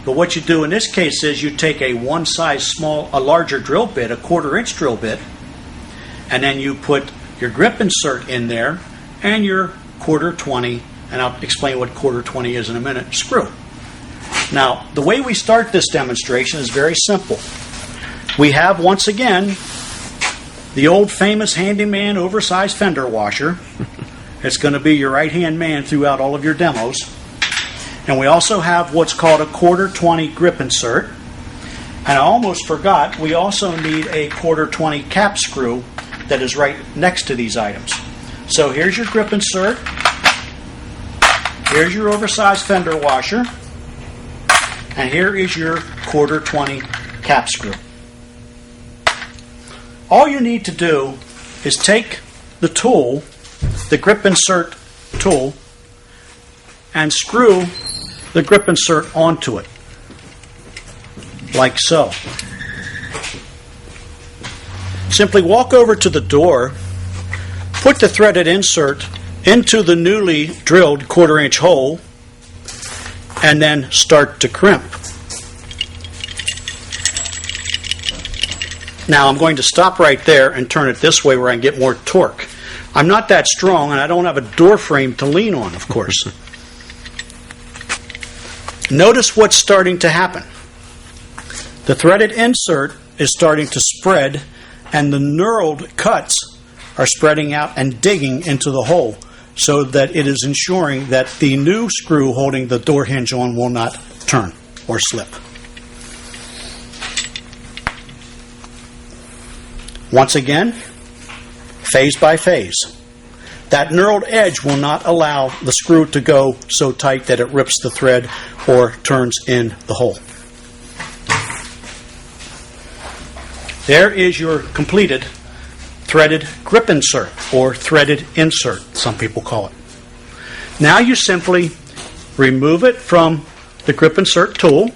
But what you do in this case is you take a larger drill bit, a 1/4-inch drill bit, and then you put your grip insert in there and your 1/4-20, and I'll explain what 1/4-20 is in a minute, screw. Now, the way we start this demonstration is very simple. We have, once again, the old famous Handyman oversized fender washer. It's going to be your right-hand man throughout all of your demos. And we also have what's called a 1/4-20 grip insert. And I almost forgot, we also need a 1/4-20 cap screw that is right next to these items. So here's your grip insert. Here's your oversized fender washer. And here is your 1/4-20 cap screw. All you need to do is take the tool, the grip insert tool, and screw the grip insert onto it, like so. Simply walk over to the door, put the threaded insert into the newly drilled 1/4-inch hole, and then start to crimp. Now I'm going to stop right there and turn it this way where I can get more torque. I'm not that strong and I don't have a door frame to lean on, of course. Notice what's starting to happen. The threaded insert is starting to spread and the knurled cuts are spreading out and digging into the hole, so that it is ensuring that the new screw holding the door hinge on will not turn or slip. Once again, phase by phase. That knurled edge will not allow the screw to go so tight that it rips the thread or turns in the hole. There is your completed threaded grip insert, or threaded insert, some people call it. Now you simply remove it from the grip insert tool,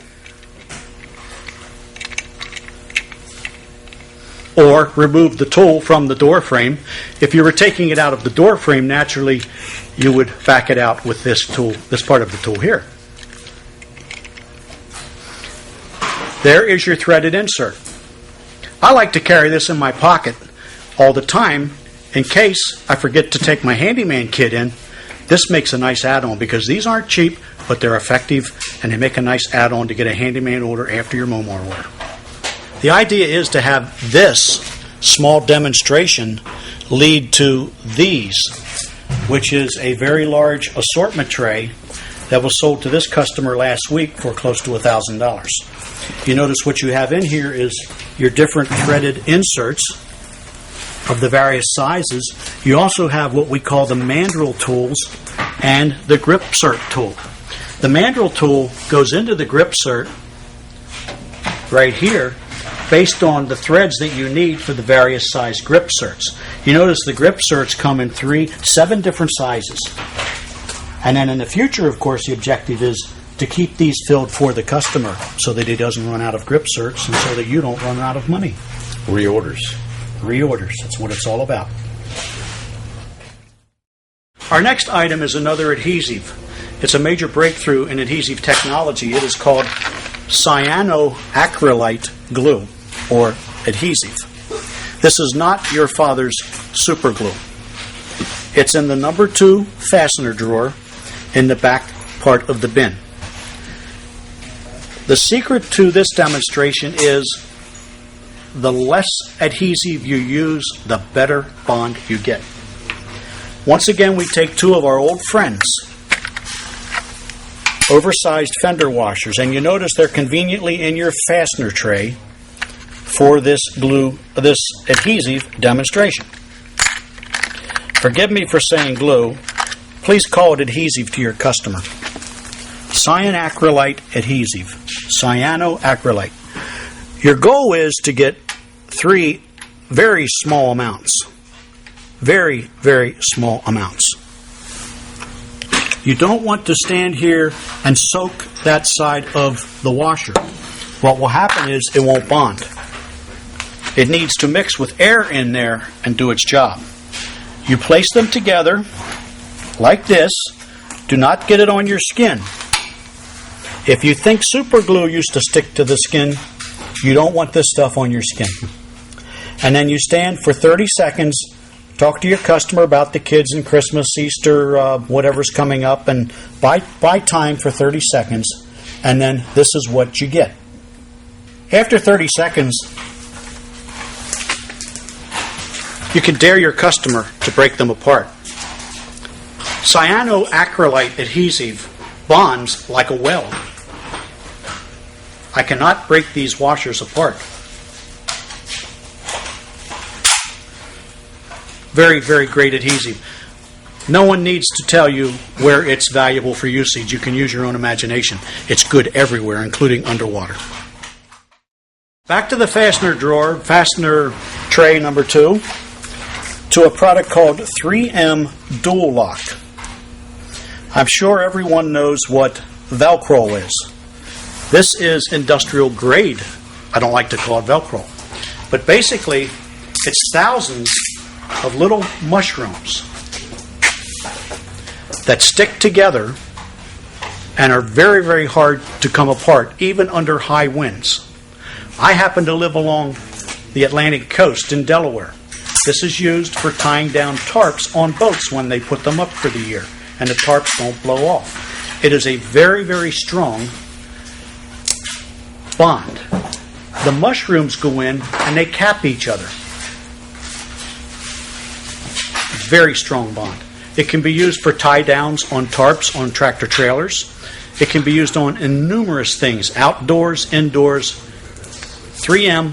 or remove the tool from the door frame. If you were taking it out of the door frame, naturally you would back it out with this tool, this part of the tool here. There is your threaded insert. I like to carry this in my pocket all the time in case I forget to take my handyman kit in. This makes a nice add-on because these aren't cheap, but they're effective and they make a nice add-on to get a handyman order after your Momar order. The idea is to have this small demonstration lead to these, which is a very large assortment tray that was sold to this customer last week for close to $1,000. You notice what you have in here is your different threaded inserts of the various sizes. You also have what we call the mandrel tools and the grip insert tool. The mandrel tool goes into the grip insert right here based on the threads that you need for the various size grip inserts. You notice the grip inserts come in 7 different sizes. And then in the future, of course, the objective is to keep these filled for the customer so that he doesn't run out of grip inserts and so that you don't run out of money. Reorders. Reorders. That's what it's all about. Our next item is another adhesive. It's a major breakthrough in adhesive technology. It is called Cyanoacrylate glue, or adhesive. This is not your father's super glue. It's in the number 2 fastener drawer in the back part of the bin. The secret to this demonstration is the less adhesive you use, the better bond you get. Once again, we take 2 of our old friends, oversized fender washers, and you notice they're conveniently in your fastener tray, for this adhesive demonstration. Forgive me for saying glue. Please call it adhesive to your customer. Cyanoacrylate adhesive. Cyanoacrylate. Your goal is to get 3 very small amounts. Very, very small amounts. You don't want to stand here and soak that side of the washer. What will happen is it won't bond. It needs to mix with air in there and do its job. You place them together like this. Do not get it on your skin. If you think super glue used to stick to the skin, you don't want this stuff on your skin. And then you stand for 30 seconds, talk to your customer about the kids and Christmas, Easter, whatever's coming up, and buy time for 30 seconds, and then this is what you get. After 30 seconds, you can dare your customer to break them apart. Cyanoacrylate adhesive bonds like a weld. I cannot break these washers apart. Very, very great adhesive. No one needs to tell you where it's valuable for usage. You can use your own imagination. It's good everywhere, including underwater. Back to the fastener drawer, fastener tray number 2, to a product called 3M Dual Lock. I'm sure everyone knows what Velcro is. This is industrial grade. I don't like to call it Velcro. But basically, it's thousands of little mushrooms that stick together and are very, very hard to come apart, even under high winds. I happen to live along the Atlantic coast in Delaware. This is used for tying down tarps on boats when they put them up for the year, and the tarps don't blow off. It is a very, very strong bond. The mushrooms go in and they cap each other. Very strong bond. It can be used for tie downs on tarps on tractor trailers. It can be used on numerous things, outdoors, indoors. 3M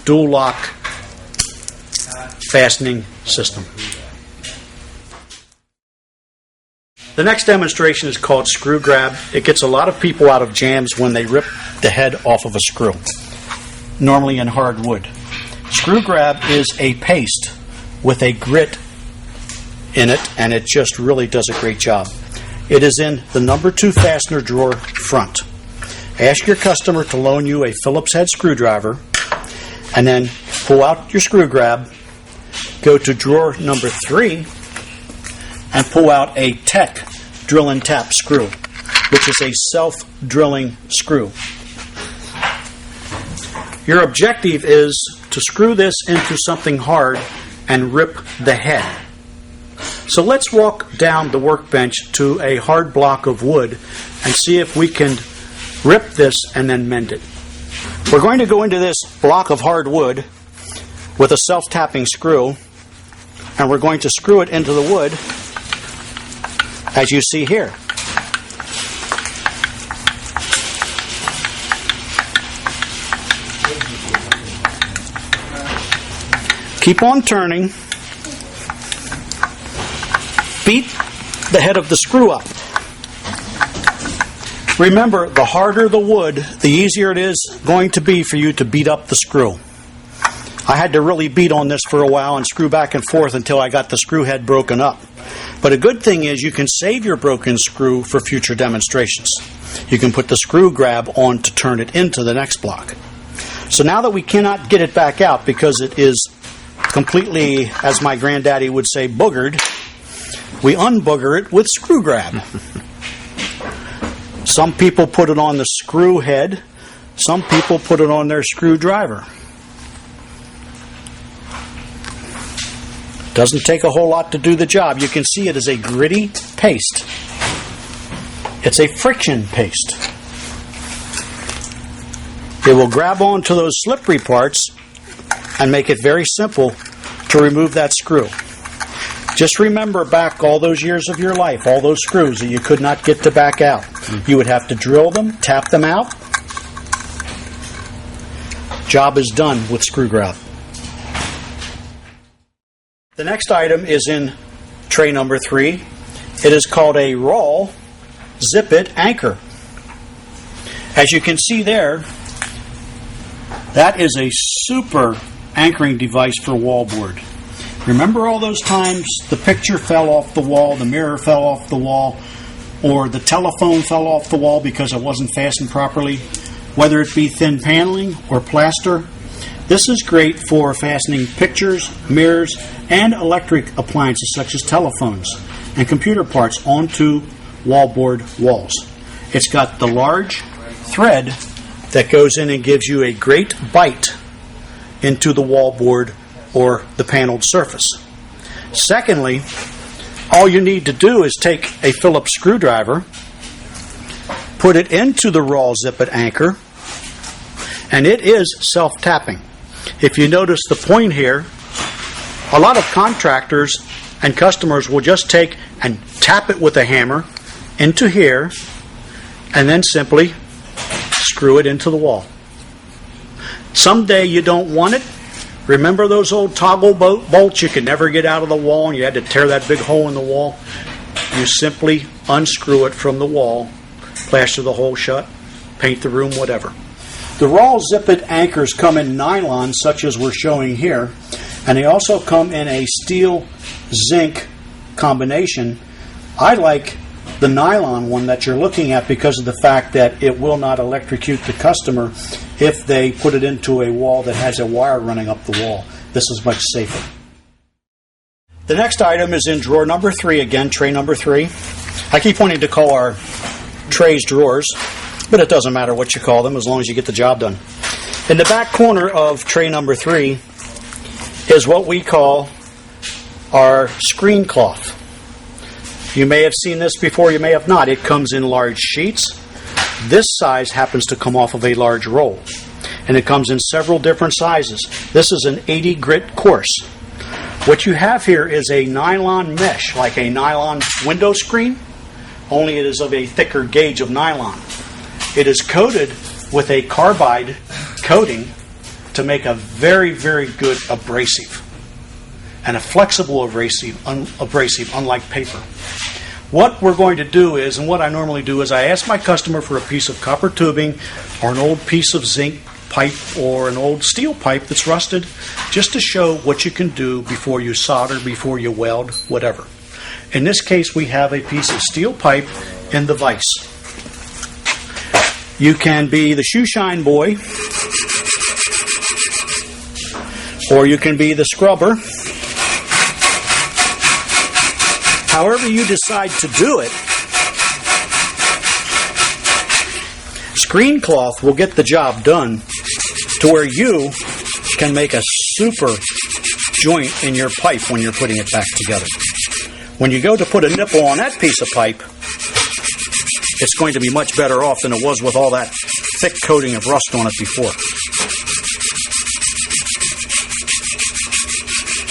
Dual Lock fastening system. The next demonstration is called screw grab. It gets a lot of people out of jams when they rip the head off of a screw, normally in hardwood. Screw grab is a paste with a grit in it, and it just really does a great job. It is in the number 2 fastener drawer front. Ask your customer to loan you a Phillips head screwdriver, and then pull out your screw grab, go to drawer number 3, and pull out a Tech drill and tap screw, which is a self-drilling screw. Your objective is to screw this into something hard and rip the head. So let's walk down the workbench to a hard block of wood and see if we can rip this and then mend it. We're going to go into this block of hard wood with a self-tapping screw, and we're going to screw it into the wood as you see here. Keep on turning. Beat the head of the screw up. Remember, the harder the wood, the easier it is going to be for you to beat up the screw. I had to really beat on this for a while and screw back and forth until I got the screw head broken up. But a good thing is you can save your broken screw for future demonstrations. You can put the screw grab on to turn it into the next block. So now that we cannot get it back out because it is completely, as my granddaddy would say, boogered, we unbooger it with screw grab. Some people put it on the screw head. Some people put it on their screwdriver. Doesn't take a whole lot to do the job. You can see it is a gritty paste. It's a friction paste. It will grab onto those slippery parts and make it very simple to remove that screw. Just remember back all those years of your life, all those screws that you could not get to back out. You would have to drill them, tap them out. Job is done with screw grout. The next item is in tray number 3. It is called a raw zip-it anchor. As you can see there, that is a super anchoring device for wallboard. Remember all those times the picture fell off the wall, the mirror fell off the wall, or the telephone fell off the wall because it wasn't fastened properly? Whether it be thin paneling or plaster, this is great for fastening pictures, mirrors, and electric appliances such as telephones and computer parts onto wallboard walls. It's got the large thread that goes in and gives you a great bite into the wallboard or the paneled surface. Secondly, all you need to do is take a Phillips screwdriver, put it into the raw zip-it anchor, and it is self-tapping. If you notice the point here, a lot of contractors and customers will just take and tap it with a hammer into here and then simply screw it into the wall. Someday you don't want it. Remember those old toggle bolts you could never get out of the wall and you had to tear that big hole in the wall? You simply unscrew it from the wall, plaster the hole shut, paint the room, whatever. The raw zip-it anchors come in nylon, such as we're showing here, and they also come in a steel zinc combination. I like the nylon one that you're looking at because of the fact that it will not electrocute the customer if they put it into a wall that has a wire running up the wall. This is much safer. The next item is in drawer number 3, again, tray number 3. I keep wanting to call our trays drawers, but it doesn't matter what you call them as long as you get the job done. In the back corner of tray number 3 is what we call our screen cloth. You may have seen this before, you may have not. It comes in large sheets. This size happens to come off of a large roll, and it comes in several different sizes. This is an 80 grit course. What you have here is a nylon mesh, like a nylon window screen, only it is of a thicker gauge of nylon. It is coated with a carbide coating to make a very, very good abrasive, and a flexible abrasive unlike paper. What we're going to do is, and what I normally do is I ask my customer for a piece of copper tubing or an old piece of zinc pipe or an old steel pipe that's rusted, just to show what you can do before you solder, before you weld, whatever. In this case, we have a piece of steel pipe in the vise. You can be the shoe shine boy, or you can be the scrubber. However you decide to do it, screen cloth will get the job done to where you can make a super joint in your pipe when you're putting it back together. When you go to put a nipple on that piece of pipe, it's going to be much better off than it was with all that thick coating of rust on it before.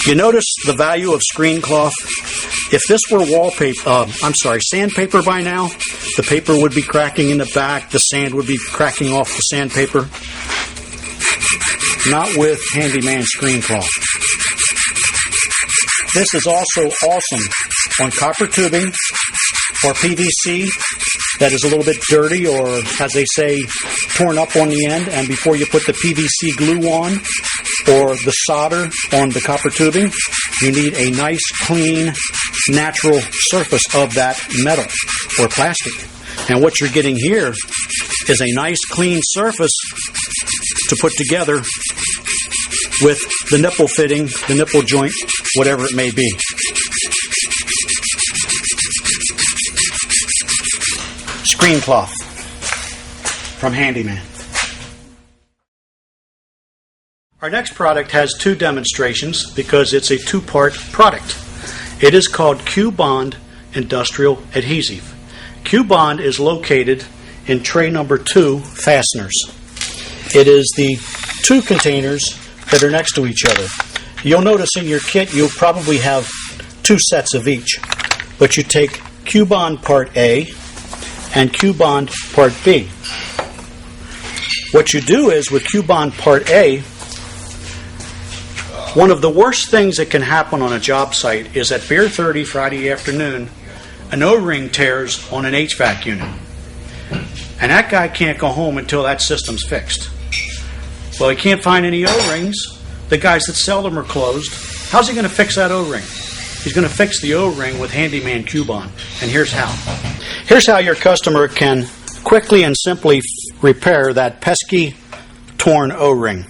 You notice the value of screen cloth? If this were sandpaper by now, the paper would be cracking in the back, the sand would be cracking off the sandpaper. Not with Handyman screen cloth. This is also awesome on copper tubing or PVC that is a little bit dirty or, as they say, torn up on the end, and before you put the PVC glue on or the solder on the copper tubing, you need a nice, clean, natural surface of that metal or plastic. And what you're getting here is a nice, clean surface to put together with the nipple fitting, the nipple joint, whatever it may be. Screen cloth from Handyman. Our next product has 2 demonstrations because it's a 2-part product. It is called Q-Bond Industrial Adhesive. Q-Bond is located in tray number 2 fasteners. It is the 2 containers that are next to each other. You'll notice in your kit you'll probably have 2 sets of each. But you take Q-bond part A and Q-bond part B. What you do is with Q-bond part A, one of the worst things that can happen on a job site is at Beer 30 Friday afternoon, an O-ring tears on an HVAC unit. And that guy can't go home until that system's fixed. Well, he can't find any O-rings. The guys that sell them are closed. How's he going to fix that O-ring? He's going to fix the O-ring with Handyman Q-bond. And here's how. Here's how your customer can quickly and simply repair that pesky torn O-ring.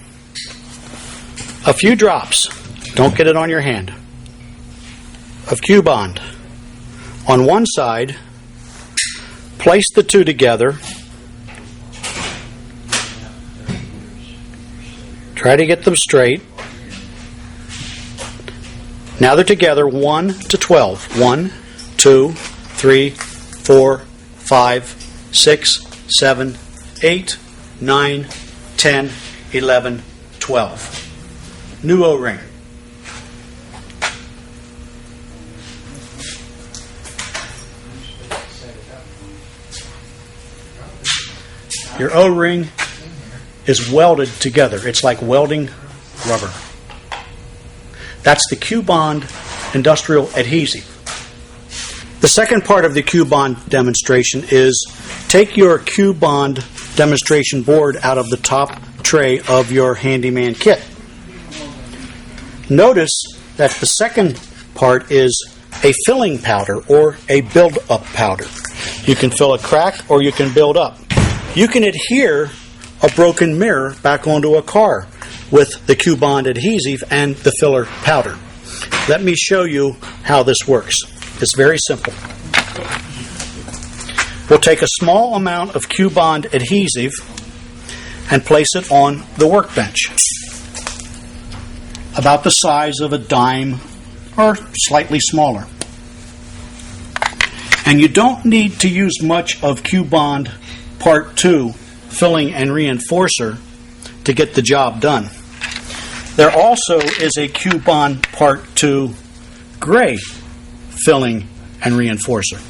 A few drops, don't get it on your hand, of Q-bond on one side. Place the two together. Try to get them straight. Now they're together 1 to 12. 1, 2, 3, 4, 5, 6, 7, 8, 9, 10, 11, 12. New O-ring. Your O-ring is welded together. It's like welding rubber. That's the Q-bond industrial adhesive. The second part of the Q-bond demonstration is take your Q-bond demonstration board out of the top tray of your Handyman kit. Notice that the second part is a filling powder or a build-up powder. You can fill a crack or you can build up. You can adhere a broken mirror back onto a car with the Q-bond adhesive and the filler powder. Let me show you how this works. It's very simple. We'll take a small amount of Q-bond adhesive and place it on the workbench, about the size of a dime or slightly smaller. And you don't need to use much of Q-bond Part 2 filling and reinforcer to get the job done. There also is a Q-bond Part 2 gray filling and reinforcer.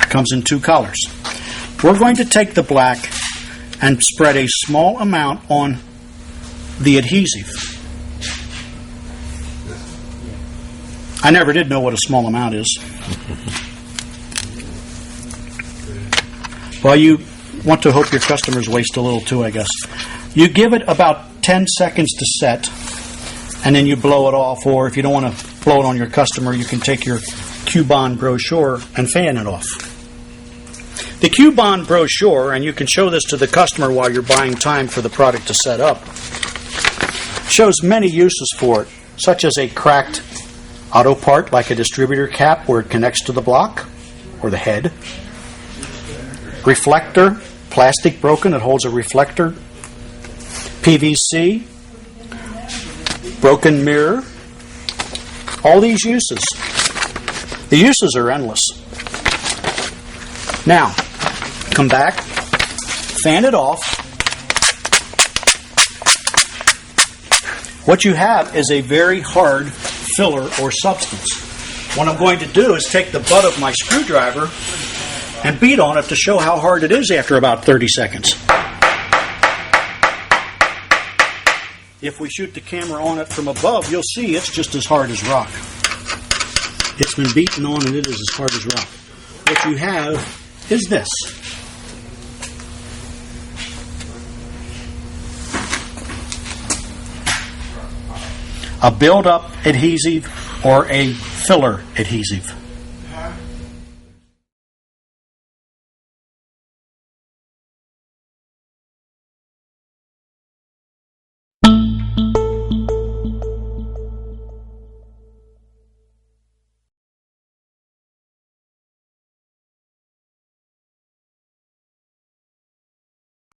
It comes in 2 colors. We're going to take the black and spread a small amount on the adhesive. I never did know what a small amount is. Well, you want to hope your customers waste a little too, I guess. You give it about 10 seconds to set, and then you blow it off, or if you don't want to blow it on your customer, you can take your Q-bond brochure and fan it off. The Q-bond brochure, and you can show this to the customer while you're buying time for the product to set up, shows many uses for it, such as a cracked auto part like a distributor cap where it connects to the block or the head. Reflector, plastic broken, it holds a reflector. PVC, broken mirror. All these uses. The uses are endless. Now, come back, fan it off. What you have is a very hard filler or substance. What I'm going to do is take the butt of my screwdriver and beat on it to show how hard it is after about 30 seconds. If we shoot the camera on it from above, you'll see it's just as hard as rock. It's been beaten on and it is as hard as rock. What you have is this. A build-up adhesive or a filler adhesive.